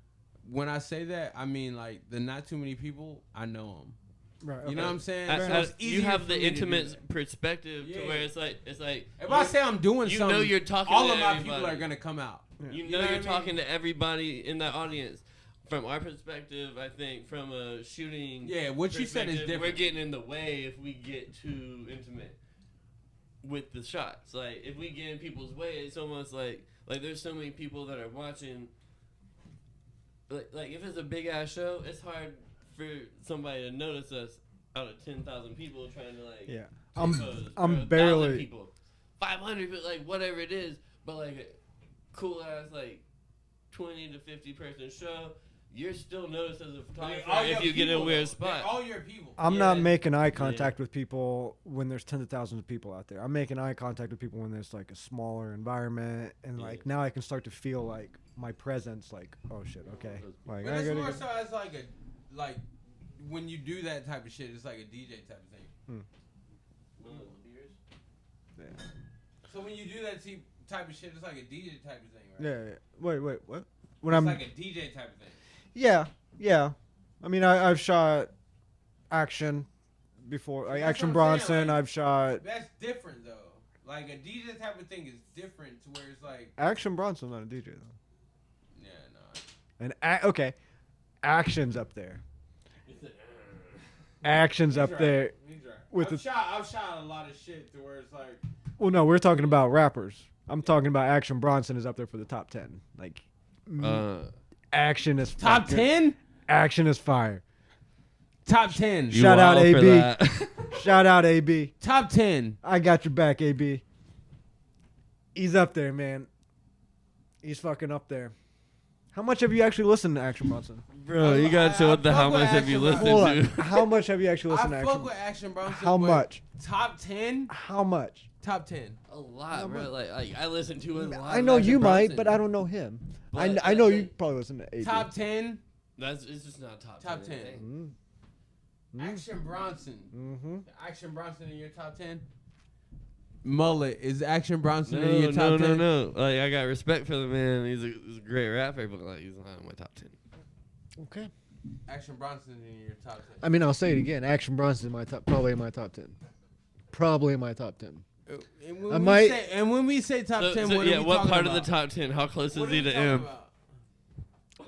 S1: When I say that, I mean like the not too many people, I know them.
S2: Right. Okay.
S1: You know what I'm saying?
S3: So you have the intimate perspective to where it's like
S1: if I say I'm doing something,
S3: you're talking
S1: all
S3: to
S1: of my
S3: everybody.
S1: people are gonna come out.
S2: Yeah.
S3: You know you're talking to everybody in that audience. From our perspective, I think from a shooting
S1: what you said is different.
S3: We're getting in the way if we get too intimate with the shots. Like if we get in people's way, it's almost like there's so many people that are watching. Like if it's a big ass show, it's hard for somebody to notice us out of 10,000 people trying to like.
S2: Yeah,
S3: I'm
S2: barely
S3: people, 500, but like whatever it is, but like a cool ass like 20 to 50 person show. you're still noticed as a photographer
S1: all
S3: if
S1: your
S3: you get in a
S1: people,
S3: weird
S1: though.
S3: spot.
S1: They're all your people.
S2: I'm
S3: Yeah.
S2: not making eye contact with people when there's tens of thousands of people out there. I'm making eye contact with people when there's like a smaller environment, and like now I can start to feel like my presence. Like, oh shit, okay. Like,
S1: But
S2: I
S1: it's
S2: gotta
S1: more
S2: go.
S1: so as like when you do that type of shit, it's like a DJ type of thing.
S2: Yeah.
S1: So when you do that type of shit, it's like a DJ type of thing, right?
S2: Yeah. Wait, what? When
S1: It's
S2: I'm
S1: like a DJ type of thing.
S2: Yeah. I mean, I've shot action before, like
S1: That's
S2: Action
S1: what I'm
S2: Bronson.
S1: saying, like,
S2: I've shot
S1: That's different though. Like a DJ type of thing is different to where it's like,
S2: Action Bronson, not a DJ though.
S1: yeah, no.
S2: And okay, Action's up there. Action's up there.
S1: He's right.
S2: With
S1: I've shot a lot of shit to where it's like,
S2: Well, no, we're talking about rappers. I'm talking about Action Bronson is up there for the top 10. Like, Action is
S1: top
S2: fucking-
S1: 10,
S2: Action is fire.
S1: top 10,
S2: Shout out AB. Shout out AB.
S1: top 10.
S2: I got your back, AB. He's up there, man. He's fucking up there. How much have you actually listened to Action Bronson?
S3: Bro, you gotta say what the how much have you listened
S2: Hold on.
S3: to?
S2: How much have you actually listened to
S1: I
S2: Action
S1: fuck with Action Bronson.
S2: How
S1: but
S2: much?
S1: Top 10,
S2: How much?
S1: top 10.
S3: A lot, bro. Like I listen to a lot.
S2: I know you might, but I don't know him.
S3: But
S2: I know you probably listen to AB.
S1: Top 10,
S3: It's just not top
S1: 10.
S3: anything.
S1: Action Bronson.
S2: Mm-hmm.
S1: Action Bronson in your top 10? Mullet, is Action Bronson in
S3: No,
S1: your top 10?
S3: no. Like I got respect for the man. He's a great rapper, but like he's not in my top 10.
S2: Okay.
S1: Action Bronson in your top 10.
S2: I mean, I'll say it again. Action Bronson in my top, probably in my top 10. Probably in my top 10.
S1: And when we say top 10, what are we
S3: what
S1: talking
S3: part
S1: about?
S3: of the top 10? How close
S1: What
S3: is
S1: are
S3: he
S1: we
S3: to
S1: talking
S3: M?
S1: about?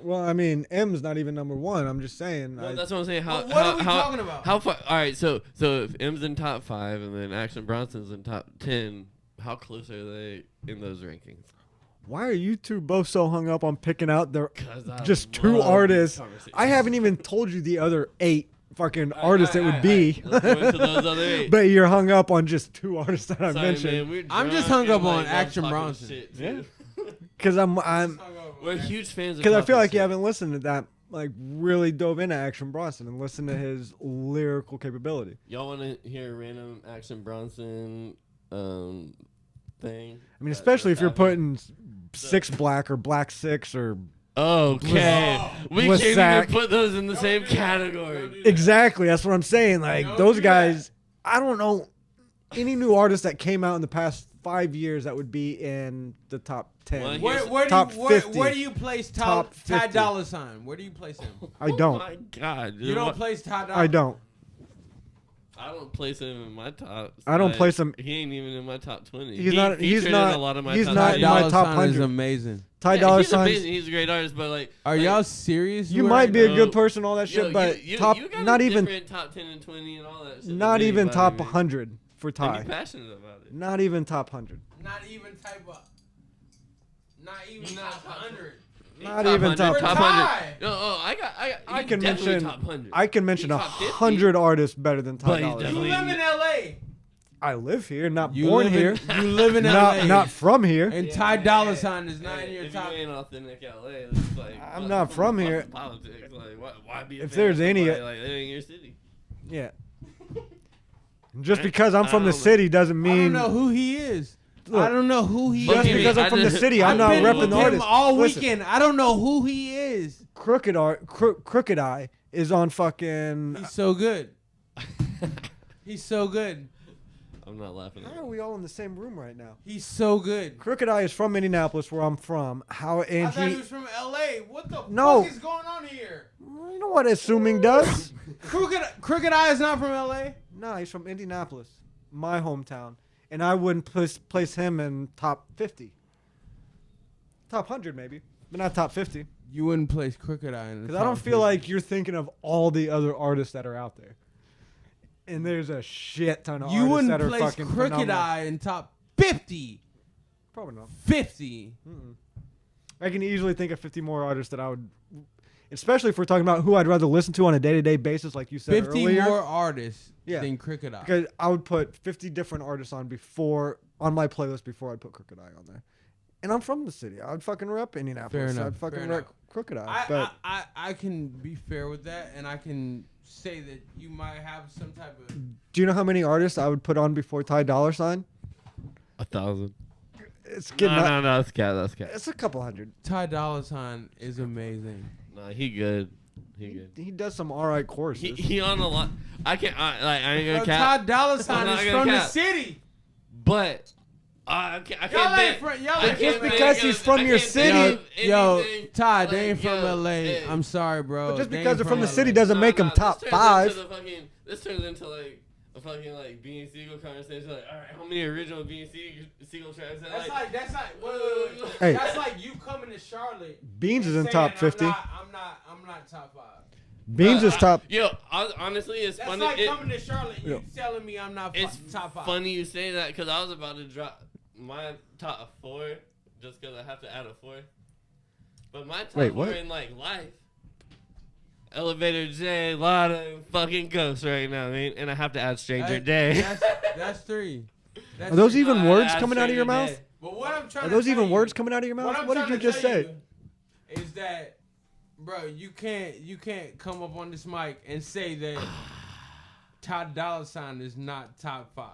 S2: Well, I mean, M's not even number one. I'm just saying.
S3: No, that's what I'm saying. How
S1: What are we talking about?
S3: How far? All right, so if M's in top 5 and then Action Bronson's in top 10, how close are they in those rankings?
S2: Why are you two both so hung up on picking out their
S3: 'Cause I
S2: just two
S3: love
S2: artists?
S3: conversations.
S2: I haven't even told you the other 8 fucking artists it would be.
S3: Let's go into those other 8.
S2: But you're hung up on just 2 artists that I
S3: Sorry,
S2: mentioned.
S3: man, we're
S1: I'm just
S3: drunk
S1: hung
S3: and,
S1: up on
S3: like, love
S1: Action
S3: talking
S1: Bronson.
S3: shit,
S2: Yeah.
S3: too.
S2: Because I'm
S3: We're huge fans of
S2: because I feel
S3: talking
S2: like you
S3: shit.
S2: haven't listened to that. Like really dove into Action Bronson and listened to his lyrical capability.
S3: Y'all want to hear a random Action Bronson thing?
S2: I mean, especially if you're putting 6 Black or Black 6 or
S3: Okay, we
S2: Bliss
S3: can't
S2: Sack.
S3: even put those in the same
S1: do that.
S3: category.
S2: exactly. That's what I'm saying. Like
S1: Don't
S2: those
S1: do
S2: guys. I don't know any new artist that came out in the past 5 years that would be in the top 10.
S3: Well,
S1: Where do you place
S2: Top
S1: Ty
S2: 50.
S1: Dolla $ign? Where do you place him?
S2: I don't.
S3: Oh my God, dude.
S1: You don't place Ty Dolla.
S2: I don't.
S3: I don't place him in my top.
S2: I don't
S3: like,
S2: place him-
S3: He ain't even in my top 20.
S2: He's
S3: He
S2: not- he's
S3: featured in
S2: not-
S3: a lot of my
S2: he's
S3: top
S2: not
S3: 20.
S2: in my
S1: Dolla
S2: top
S1: $ign is
S2: 100.
S1: amazing.
S2: Ty
S3: Yeah,
S2: Dolla
S3: he's
S2: $ign's.
S3: amazing. He's a great artist, but like,
S1: Are
S3: like,
S1: y'all serious?
S2: You
S1: Where-
S2: might be a
S3: No.
S2: good person, all that shit,
S3: yo,
S2: but
S3: you
S2: top,
S3: got
S2: not
S3: a
S2: even,
S3: different top 10 and 20 and all that shit.
S2: not
S3: than
S2: even
S3: anybody,
S2: top
S3: man.
S2: 100 for
S3: And
S2: Ty.
S3: you're passionate about it.
S2: Not even top 100.
S1: Not even type of. Not even
S3: Not
S1: top
S3: top
S1: 100.
S2: Not even top
S3: 100.
S1: 100.
S3: No, I
S2: I
S3: he's
S2: can
S3: definitely
S2: mention.
S3: top 100.
S2: I can mention
S3: He's top 50.
S2: 100 artists better than Ty
S3: But he's
S2: Dolla.
S1: You
S3: definitely-
S1: live in LA.
S2: I live here, not
S1: You
S2: born
S1: live
S2: here,
S1: in, You live in LA.
S2: not from here.
S1: And
S3: Yeah,
S1: Ty
S3: yeah,
S1: Dolla
S3: yeah.
S1: $ign is not in
S3: Hey,
S1: your
S3: if
S1: top.
S3: you ain't authentic LA, it's like
S2: I'm
S3: what-
S2: not
S3: what
S2: from
S3: the fuck
S2: here.
S3: is Politics, like why be a
S2: If
S3: fan
S2: there's
S3: of
S2: any-
S3: somebody, like that ain't your city.
S2: Yeah. Just because I'm from
S3: I
S2: the
S3: don't know.
S2: city doesn't
S1: I don't
S2: mean.
S1: know who he is.
S2: Look,
S1: I don't know who he
S2: Just
S3: Fucking-
S1: is.
S2: because I'm
S3: I
S2: from the
S3: just-
S2: city, I'm
S1: I've
S2: not
S1: been
S2: repping
S1: with
S2: the
S1: him
S2: artist.
S1: all
S2: Listen,
S1: weekend. I don't know who he is.
S2: Crooked Eye is on fucking.
S1: He's so good. He's so good.
S3: I'm not laughing.
S2: How are we all in the same room right now?
S1: He's so good.
S2: Crooked Eye is from Indianapolis, where I'm from.
S1: I
S2: And
S1: thought he
S2: he.
S1: was from LA. What the
S2: No.
S1: fuck is going on here?
S2: You know what assuming does?
S1: Crooked Eye is not from LA.
S2: No, he's from Indianapolis, my hometown, and I wouldn't place him in top 50, top 100 maybe, but not top 50.
S1: You wouldn't place Crooked Eye in the
S2: Because I don't feel like you're thinking of all the other artists that are out there, and there's a shit ton of
S1: you
S2: artists that
S1: wouldn't
S2: are
S1: place
S2: fucking
S1: Crooked
S2: phenomenal.
S1: Eye in top 50.
S2: Probably not.
S1: 50.
S2: Mm-mm. I can easily think of 50 more artists that I would, especially if we're talking about who I'd rather listen to on a day-to-day basis, like you said
S1: 50
S2: earlier.
S1: more artists
S2: Yeah.
S1: than Crooked Eye.
S2: Because I would put 50 different artists on my playlist before I'd put Crooked Eye on there. And I'm from the city. I'd fucking rep Indianapolis.
S1: enough,
S2: I'd fucking
S1: fair
S2: rep
S1: enough.
S2: Crooked Eye. But
S1: I can be fair with that, and I can say that you might have some type of.
S2: do you know how many artists I would put on before Ty Dolla $ign?
S4: 1,000.
S2: It's getting
S4: No, that's cat. That's cat.
S2: It's a couple hundred.
S1: Ty Dolla $ign is amazing.
S4: Nah, he good. He good.
S2: He does some alright courses.
S4: He on a lot. I ain't gonna
S1: Ty
S4: cap.
S1: Dolla
S4: I'm
S1: $ign
S4: not
S1: is
S4: gonna
S1: from the
S4: cap.
S1: city.
S4: But I can't.
S1: Y'all
S4: think-
S1: ain't from. Y'all
S4: I
S1: ain't
S4: can't
S1: from
S4: think
S2: because
S4: of-
S2: he's from
S4: I
S2: your
S4: can't think
S2: city.
S4: of
S1: Yo,
S4: anything
S1: Ty,
S4: like,
S1: they ain't from
S4: yo,
S1: LA.
S4: hey.
S1: I'm sorry, bro.
S2: But just
S1: They
S2: because
S1: ain't
S2: they're from the
S1: LA.
S2: city doesn't make them top
S3: this turns
S2: 5.
S3: into the fucking- This turns into like a fucking like Beanie Siegel conversation. Like, all right, how many original Beanie Siegel tracks?
S1: That's
S3: Like,
S1: like wait.
S2: Hey.
S1: That's like you coming to Charlotte.
S2: Beans is
S1: and
S2: in top
S1: saying,
S2: 50.
S1: I'm not top 5.
S2: Beans is top.
S3: Yo, honestly, it's
S1: That's
S3: funny.
S1: like coming to Charlotte. You
S2: Yeah.
S1: telling me I'm not
S3: It's
S1: top 5.
S3: funny you say that because I was about to drop my top 4 just because I have to add a 4. But my top
S2: Wait,
S3: 4
S2: what?
S3: in like life, Elevator J, Lotta, and fucking Ghost right now, man. And I have to add Stranger Day.
S1: That's 3.
S2: Are those even
S3: I
S2: words
S3: add
S2: coming out of your
S3: Stranger
S2: mouth?
S3: Day.
S1: But what I'm trying
S2: Are
S1: to
S2: those
S1: tell
S2: even
S1: you-
S2: words coming out of your mouth?
S1: I'm
S2: What did
S1: trying
S2: you
S1: to
S2: just
S1: tell
S2: say?
S1: you is that, bro, you can't come up on this mic and say that Ty Dolla $ign is not top 5.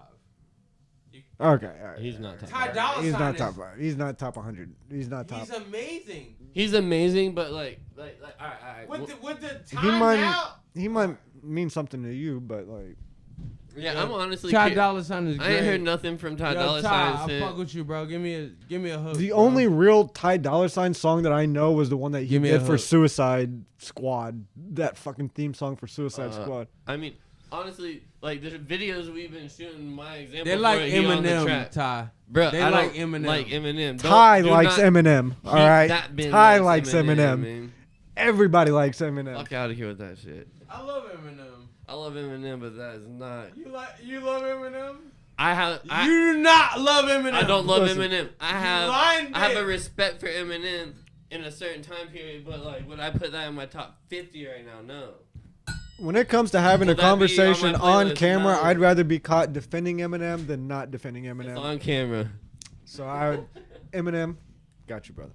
S2: Okay, all right.
S3: He's not top
S1: Ty
S3: 5.
S1: Dolla
S2: He's
S1: $ign
S2: not
S1: is,
S2: top 5. He's not top 100. He's not top.
S1: He's amazing.
S3: He's amazing, but like, all right.
S1: With the
S2: He
S1: time
S2: might
S1: out.
S2: he might mean something to you, but like
S3: Yeah, I'm honestly.
S1: Ty Dolla $ign is great.
S3: I ain't heard nothing from Ty
S1: Yo,
S3: Dolla
S1: Ty,
S3: $ign
S1: I
S3: since.
S1: fuck with you, bro. Give me a hook.
S2: the
S1: bro.
S2: only real Ty Dolla $ign song that I know was the one that he
S1: Give me a
S2: did for
S1: hook.
S2: Suicide Squad. That fucking theme song for Suicide
S3: Uh,
S2: Squad.
S3: I mean, honestly, like the videos we've been shooting, my example.
S1: They like
S3: for it, he on the
S1: Eminem,
S3: track.
S1: Ty.
S3: Bruh,
S1: They
S3: I
S1: like
S3: don't
S1: Eminem.
S3: Like Eminem.
S2: Ty
S3: Do
S2: likes
S3: not-
S2: Eminem. All
S3: he-
S2: right.
S3: that bin
S2: Ty likes Eminem.
S3: man.
S2: Everybody likes Eminem.
S3: Fuck out of here with that shit.
S1: I love Eminem.
S3: I love Eminem, but that is not.
S1: You love Eminem?
S2: You
S1: do not love Eminem.
S3: I don't love
S2: Listen.
S3: Eminem.
S1: lying
S3: I have a
S1: bitch.
S3: respect for Eminem in a certain time period, but like, would I put that in my top 50 right now? No.
S2: When it comes to having
S3: Will
S2: a
S3: that be on my
S2: conversation on
S3: playlist?
S2: camera,
S3: No.
S2: I'd rather be caught defending Eminem than not defending
S3: It's
S2: Eminem.
S3: on camera.
S2: So I would, Eminem, got you, brother.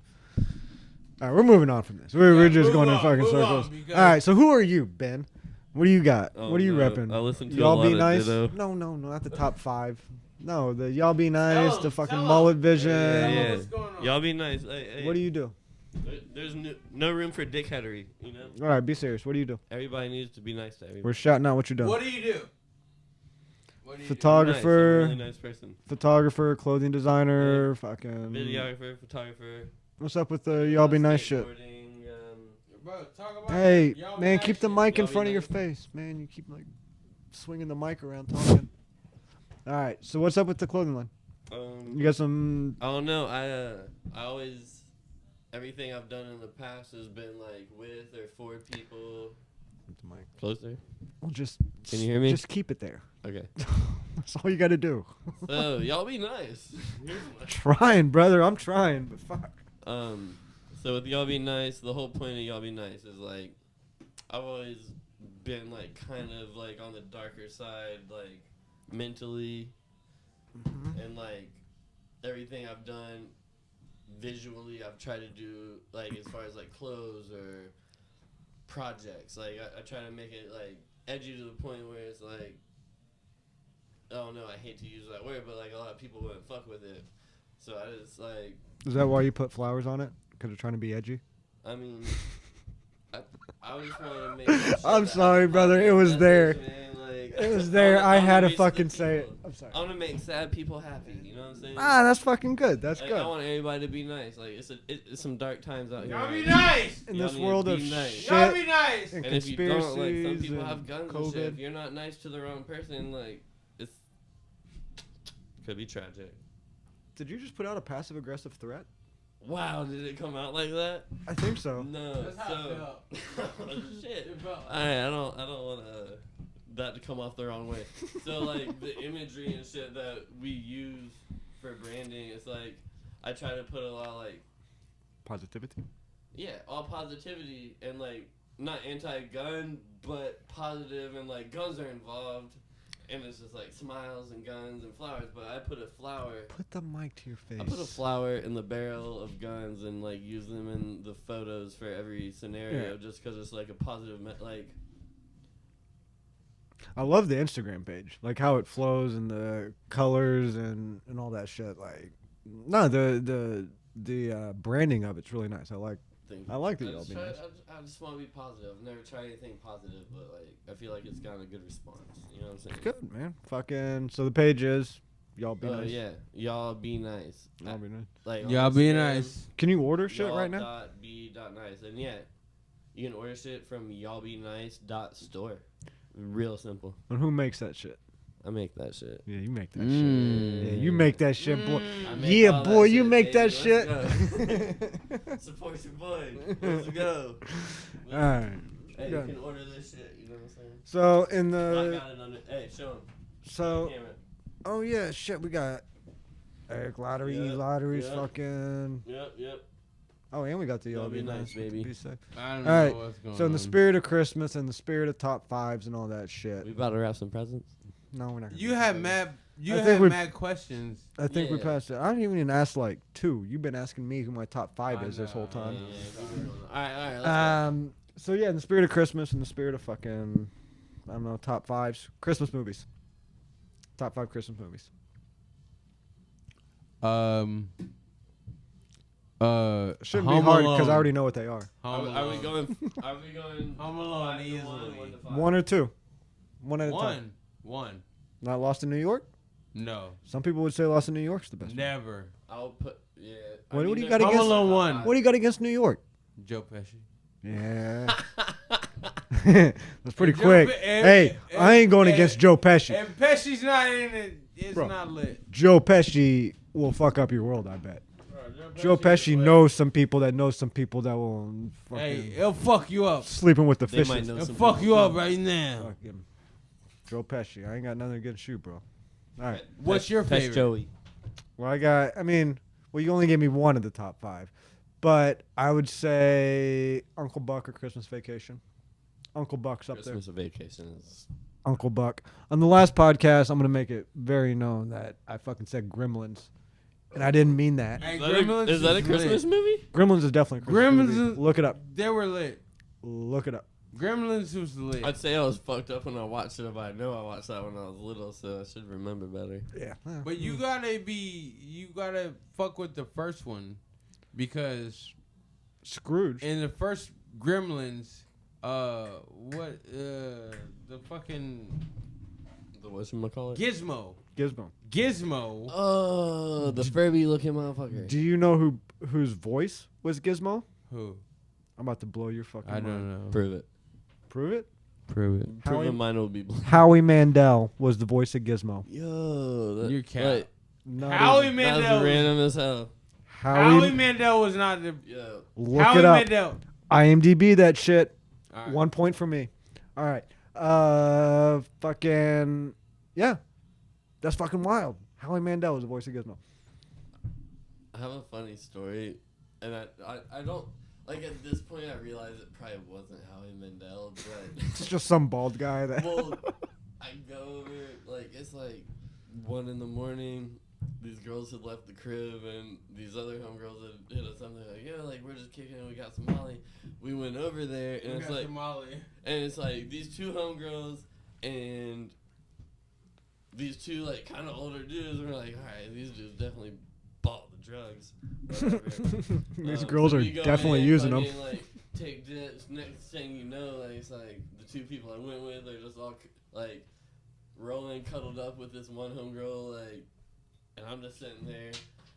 S2: All right, we're moving on from this. We're just
S1: move
S2: going in
S1: on,
S2: fucking
S1: move
S2: circles.
S1: on, because-
S2: All right, so who are you, Ben? What do you got?
S3: Oh,
S2: what are you
S3: no.
S2: repping?
S3: I listen to a
S2: Y'all
S3: lot
S2: Be
S3: of
S2: Nice?
S3: Ditto.
S2: No, not the top 5. No, the Y'all Be Nice,
S1: Tell
S2: the
S1: 'em,
S2: fucking
S1: tell 'em.
S2: Mulletvision.
S3: Yeah.
S1: What's going on?
S3: Y'all be nice. Hey,
S2: What do you do?
S3: There's no room for dickheadery, you know?
S2: All right, be serious. What do you do?
S3: Everybody needs to be nice to everybody.
S2: We're shouting out what you're doing.
S1: What do you do? What do you do?
S2: Photographer,
S3: I'm a really nice person.
S2: photographer, clothing designer, fucking.
S3: Videographer, photographer.
S2: What's up with the Y'all Be Nice shit?
S3: skateboarding,
S1: Bro, talk about
S2: Hey,
S1: Y'all Be
S2: man,
S1: Nice
S2: keep the
S1: shit.
S2: mic in
S3: Y'all Be
S2: front of your
S3: Nice.
S2: face, man. You keep like swinging the mic around talking. All right, so what's up with the clothing line? You got some.
S3: I don't know. I always everything I've done in the past has been like with or for people. Closer.
S2: Well, just.
S3: Can you hear me?
S2: Just keep it there.
S3: Okay.
S2: That's all you got to do.
S3: So y'all be nice.
S2: Trying, brother. I'm trying, but fuck.
S3: So with y'all be nice, the whole point of y'all be nice is like I've always been like kind of like on the darker side, like mentally, and like everything I've done visually, I've tried to do like as far as like clothes or projects. Like I try to make it like edgy to the point where it's like I don't know. I hate to use that word, but like a lot of people wouldn't fuck with it. So I just like.
S2: Is that why you put flowers on it? Because you're trying to be edgy?
S3: I mean, I just wanted to make. That shit
S2: I'm
S3: that
S2: sorry,
S3: has a
S2: brother. It
S3: positive
S2: was there.
S3: message, man. Like,
S2: It was there. I
S3: wanna
S2: had to
S3: reach
S2: fucking
S3: the
S2: say it.
S3: people.
S2: I'm sorry.
S3: I want to make sad people happy. You know what I'm saying?
S2: Ah, that's fucking good. That's
S3: Like,
S2: good.
S3: I want everybody to be nice. Like it's some dark times out here.
S1: Y'all be
S3: right?
S1: nice.
S2: In
S3: Y'all
S2: this
S3: need to
S2: world
S3: be
S2: of
S3: nice.
S2: shit
S1: Y'all be nice.
S2: and
S3: And if you don't, like some
S2: conspiracies
S3: people have
S2: and
S3: guns and shit. If
S2: COVID.
S3: you're not nice to the wrong person, like it's could be tragic.
S2: Did you just put out a passive aggressive threat?
S3: Wow, did it come out like that?
S2: I think so.
S3: No.
S1: That's how it
S3: So shit.
S1: It felt like-
S3: I don't want that to come off the wrong way. So like the imagery and shit that we use for branding, it's like I try to put a lot of like
S2: Positivity.
S3: all positivity and like not anti-gun but positive and like guns are involved and it's just like smiles and guns and flowers. But I put a flower.
S2: Put the mic to your face.
S3: I put a flower in the barrel of guns and like use them in the photos for every scenario, just because it's like a positive, like.
S2: I love the Instagram page, like how it flows and the colors and all that shit. Like, no, the branding of it's really nice. I like that y'all be nice.
S3: I just want to be positive. I've never tried anything positive, but like I feel like it's gotten a good response. You know what I'm saying?
S2: It's good, man. Fucking. So the page is y'all be nice.
S3: Yeah, y'all be nice.
S2: Y'all be nice.
S3: Like
S1: Y'all be nice.
S2: Can you order shit right now?
S3: Be.nice, and yeah, you can order shit from y'allbenice.store. Real simple.
S2: And who makes that shit?
S3: I make that shit.
S2: Yeah, you make that shit. Yeah, you make that shit, boy.
S3: Yeah,
S2: boy, you
S3: shit,
S2: make
S3: baby.
S2: that shit.
S3: Support your boy. Let's go.
S2: All right.
S3: Hey, you can order this shit. You know what I'm saying?
S2: So in
S3: I
S2: the
S3: got it on it. Hey, show him.
S2: so. Oh yeah, shit. We got Erick Lottery.
S3: Yep,
S2: Lottery's
S3: yep.
S2: fucking.
S3: Yep.
S2: Oh, and we got the
S3: Y'all
S2: y'all
S3: be
S2: be
S3: nice, baby.
S2: Be safe.
S1: I don't
S2: All
S1: know
S2: right,
S1: what's going on.
S2: So in the spirit of Christmas and the spirit of top fives and all that shit.
S3: We about to wrap some presents.
S2: No, we're not. Gonna
S1: You
S2: do
S1: had
S2: that.
S1: mad. You
S2: I think
S1: had
S2: we-
S1: mad questions.
S2: I think we
S3: Yeah.
S2: passed it. I didn't even ask like 2. You've been asking me who my top 5
S1: I
S2: is this whole
S1: know.
S2: time.
S3: All right. Let's go.
S2: So yeah, in the spirit of Christmas and the spirit of fucking, I don't know, top 5s, Christmas movies. Top 5 Christmas movies. Shouldn't be
S1: Home
S2: hard because
S1: Alone.
S2: I already know what they are.
S1: Home
S3: Are we
S1: Alone.
S3: going?
S1: Home Alone
S3: 5 to
S1: easily.
S3: 1 to 5?
S2: 1 or 2. One at a time.
S1: One.
S2: Not Lost in New York?
S1: No.
S2: Some people would say Lost in New York's the best.
S1: Never.
S3: I'll put. Yeah.
S2: What do you
S3: they're-
S2: got against-
S1: Home Alone 1.
S2: What do you got against New York?
S1: Joe Pesci.
S2: Yeah. That's pretty
S1: Joe
S2: quick.
S1: Pe-
S2: Hey, I ain't going against Joe Pesci.
S1: If Pesci's not in it, it's
S2: Bro.
S1: not lit.
S2: Joe Pesci will fuck up your world, I bet. Joe Pesci knows some people that will fucking
S1: Hey, it'll fuck you up.
S2: sleeping with the
S3: They might
S2: fishes.
S3: know
S1: It'll
S3: some
S1: fuck
S3: people
S1: you up
S3: too.
S1: right now.
S2: Fuck him. Joe Pesci. I ain't got nothing against you, bro. All right.
S1: What's your
S3: That's
S1: favorite?
S3: Joey.
S2: Well, you only gave me 1 of the top 5. But I would say Uncle Buck or Christmas Vacation. Uncle Buck's up
S3: Christmas vacation is.
S2: there. Uncle Buck. On the last podcast, I'm going to make it very known that I fucking said Gremlins. And I didn't mean that.
S1: Hey,
S3: Is
S1: Gremlins
S3: that a
S1: is
S3: Christmas
S1: lit.
S3: movie?
S2: Gremlins is definitely a Christmas
S1: Gremlins
S2: movie.
S1: is-
S2: Look it up.
S1: They were lit.
S2: Look it up.
S1: Gremlins was lit.
S3: I'd say I was fucked up when I watched it, but I know I watched that when I was little, so I should remember better.
S2: Yeah.
S1: But you gotta fuck with the first one, because
S2: Scrooge.
S1: in the first Gremlins, the fucking
S3: The whatchamacallit?
S1: Gizmo.
S2: Gizmo.
S3: Oh, the Furby looking motherfucker.
S2: Do you know whose voice was Gizmo?
S1: Who?
S2: I'm about to blow your fucking
S1: I
S2: mind.
S1: don't know.
S3: Prove it.
S2: Prove it?
S1: Prove it.
S3: Prove it, mine will be black.
S2: Howie Mandel was the voice of Gizmo.
S3: Yo, that,
S1: You're cap.
S3: like,
S2: Not
S1: Howie
S2: even-
S3: that's
S1: Mandel.
S3: random as hell.
S1: Howie Mandel was not the.
S3: Yo.
S2: Look
S1: Howie
S2: it up.
S1: Mandel.
S2: IMDb that shit.
S1: All right.
S2: 1 point for me. All right. Fucking yeah. That's fucking wild. Howie Mandel was the voice of Gizmo.
S3: I have a funny story, and I don't like at this point I realize it probably wasn't Howie Mandel, but
S2: It's just some bald guy that.
S3: well, I go over like it's like 1 a.m. These girls had left the crib, and these other homegirls had hit us something like, "Yeah, like we're just kicking it. We got some Molly." We went over there, and it's like, and it's like these 2 homegirls and these 2 like kind of older dudes. We're like, all right, these dudes definitely bought the drugs. Whatever.
S2: These girls
S3: so
S2: are
S3: we go
S2: definitely
S3: in,
S2: using them.
S3: fucking, like, take dips. Next thing you know, like it's like the 2 people I went with are just all like rolling, cuddled up with this one homegirl, like, and I'm just sitting there.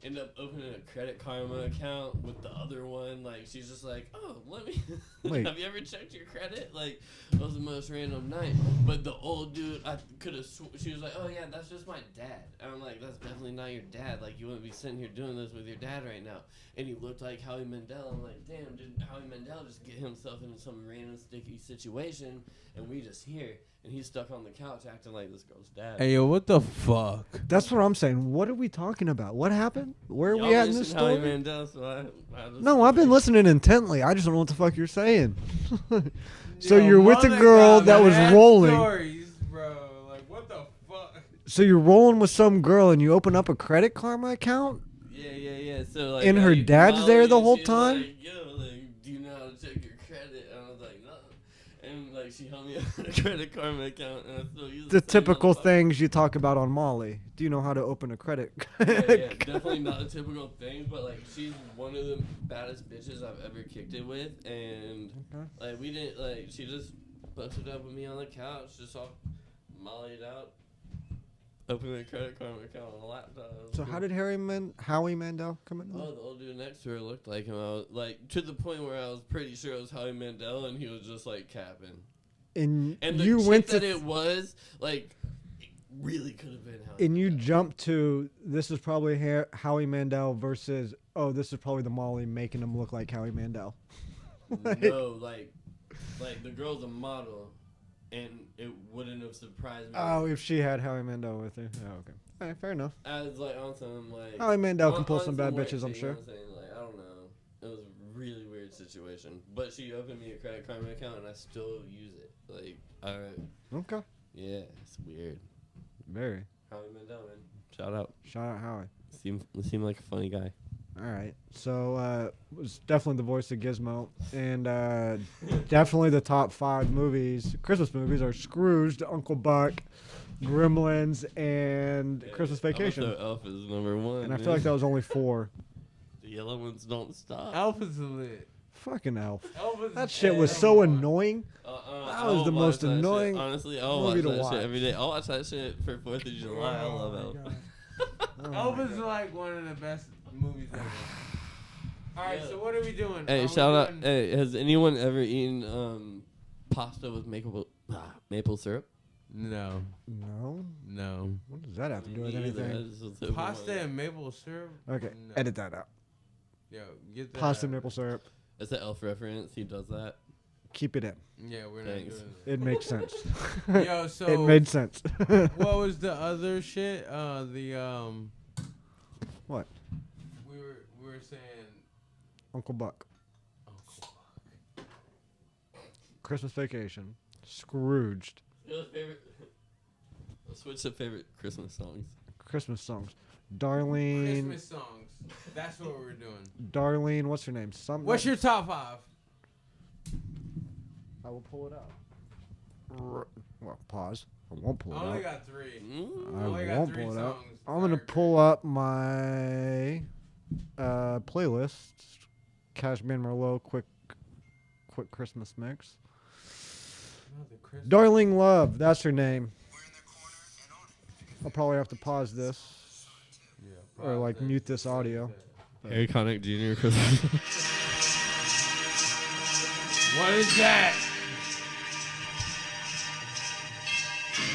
S3: End up opening a Credit Karma account with the other one. Like she's just like, oh, let me.
S2: Wait.
S3: Have you ever checked your credit? Like, it was the most random night. But the old dude, I could have. She was like, oh yeah, that's just my dad. And I'm like, that's definitely not your dad. Like, you wouldn't be sitting here doing this with your dad right now. And he looked like Howie Mandel. I'm like, damn, did Howie Mandel just get himself into some random sticky situation? And we just here. And he's stuck on the couch acting like this girl's dad.
S1: Hey yo, what the fuck?
S2: That's what I'm saying. What are we talking about? What happened? Where are
S3: Y'all
S2: we at in this
S3: mentioned Howie
S2: story?
S3: Mandel, so I just
S2: No, I've been listening intently. I just don't know what the fuck you're saying. So
S1: Yo,
S2: you're with a
S1: mother
S2: girl
S1: got
S2: that was
S1: mad
S2: rolling.
S1: Stories, bro. Like what the
S2: So you're rolling with some girl and you open up a Credit Karma account?
S3: Yeah. So like,
S2: And her dad's
S3: Molly,
S2: there the whole
S3: she's
S2: time?
S3: Like, yo, like, do you know how to check your credit? And I was like, no. And like, she helped me out a Credit Karma account, and I still use
S2: The
S3: same
S2: typical
S3: motherfucker.
S2: things you talk about on Molly. Do you know how to open a credit?
S3: Yeah, definitely not the typical things, but like, she's one of the baddest bitches I've ever kicked it with, and like, we didn't like, she just busted up with me on the couch, just all mollied out. Open a Credit Karma account on a laptop.
S2: So how did Howie Mandel come in?
S3: Oh, the old dude next to her looked like him. I was, like, to the point where I was pretty sure it was Howie Mandel, and he was just like capping.
S2: And
S3: And the
S2: you
S3: chick
S2: went
S3: that
S2: to
S3: it was, like, it really could have been Howie.
S2: and you
S3: Mandel.
S2: jumped to this is probably Howie Mandel versus this is probably the Molly making him look like Howie Mandel.
S3: No, like the girl's a model, and it wouldn't have surprised me.
S2: Oh, if she had Howie Mandel with her. Oh, okay. All right, fair enough.
S3: I was like on some like
S2: Howie Mandel can pull
S3: on
S2: some bad
S3: weird
S2: bitches, I'm
S3: shit,
S2: sure.
S3: You know what I'm saying? Like, I don't know. It was a really weird situation, but she opened me a Credit Karma account, and I still use it. Like,
S2: Okay.
S3: yeah, it's weird.
S2: Very.
S3: Howie Mandel, man. Shout out.
S2: Shout out Howie.
S3: Seemed like a funny guy.
S2: All right. So was definitely the voice of Gizmo, and definitely the top 5 Christmas movies are Scrooged, Uncle Buck, Gremlins, and Christmas Vacation.
S3: So Elf is number 1.
S2: And I feel like that was only 4.
S3: The yellow ones don't stop.
S1: Elf is lit.
S2: Fucking Elf.
S1: Elf is
S2: That shit was so annoing.
S3: That
S2: was the most annoying
S3: Shit. Honestly, I'll watch
S2: movie
S3: that
S2: to watch.
S3: shit every day. I'll watch that shit for 4th of July. I love Elf.
S1: Elf is like one of the best movies ever. All right,
S3: Yeah.
S1: so what are we doing?
S3: Hey,
S1: Are we
S3: shout out.
S1: doing-
S3: Hey, has anyone ever eaten pasta with maple syrup?
S1: No,
S2: No.
S1: no.
S2: What does that have to do with
S3: Me neither.
S2: anything?
S3: That's just a
S1: Pasta
S3: one.
S1: and maple syrup.
S2: Okay,
S1: No.
S2: edit that out.
S1: Yo, get that.
S2: Pasta
S1: out.
S2: maple syrup.
S3: It's an Elf reference. He does that.
S2: Keep it in.
S1: Yeah, we're not
S3: Thanks.
S1: doing
S2: It makes sense.
S1: that. Yo, so
S2: It made sense.
S1: what was the other shit?
S2: What?
S1: We were saying.
S2: Uncle Buck. Christmas Vacation. Scrooged.
S3: Favorite. Let's switch to favorite Christmas songs.
S2: Christmas songs. Darlene.
S1: Christmas songs. That's what we're doing.
S2: Darlene, what's her name?
S1: What's your top 5?
S2: I will pull it out. Well, pause. I won't pull
S1: I
S2: it
S1: only
S2: out.
S1: got 3.
S2: I
S1: only got
S2: won't
S1: 3
S2: pull it out.
S1: songs.
S2: I'm gonna pull up my playlist. Cashmere Merlot, quick Christmas mix. Darling Love, that's her name. I'll probably have to pause this or like mute this audio.
S3: Erick Jr. Christmas.
S1: What is that?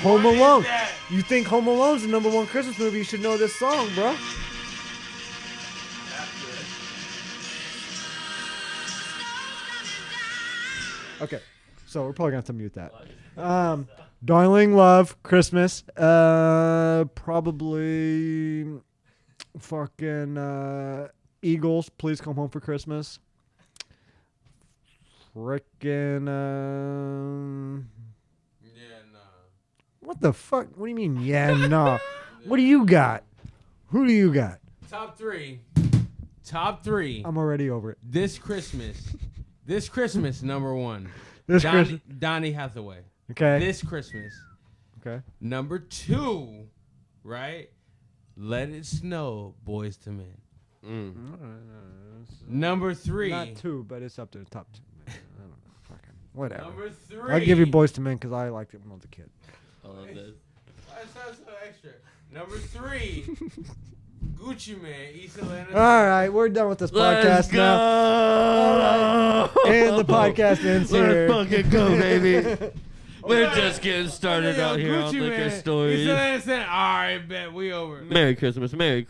S2: Home
S1: What is
S2: Alone.
S1: that?
S2: You think Home Alone's the #1 Christmas movie? You should know this song, bro. Okay, so we're probably gonna have to mute that. Darling Love, Christmas. Probably fucking Eagles. Please come home for Christmas. Frickin'
S1: Yeah, nah.
S2: what the fuck? What do you mean? Yeah, nah. What do you got? Who do you got?
S1: Top 3. Top 3.
S2: I'm already over it.
S1: This Christmas, #1.
S2: This Christmas.
S1: Donny Hathaway.
S2: Okay.
S1: This Christmas.
S2: Okay.
S1: Number 2, right? Let It Snow, Boys to Men. Number 3.
S2: Not 2, but it's up there, top 2. Man. I don't know. Fucking whatever.
S1: Number 3.
S2: I'll give you Boys to Men because I liked it when I was a kid.
S3: I love this.
S1: Why is that so extra? Number 3. Gucci Man, East Atlanta.
S2: All right, we're done with this
S3: Let's
S2: podcast
S3: go.
S2: now. All right. And the podcast ends here.
S3: Let's fucking go, baby. We're just getting started
S1: Yo,
S3: out here on
S1: Gucci
S3: Liquor
S1: Man,
S3: Stories.
S1: East Atlanta Center. All right, bet we over.
S3: Merry Christmas, everybody.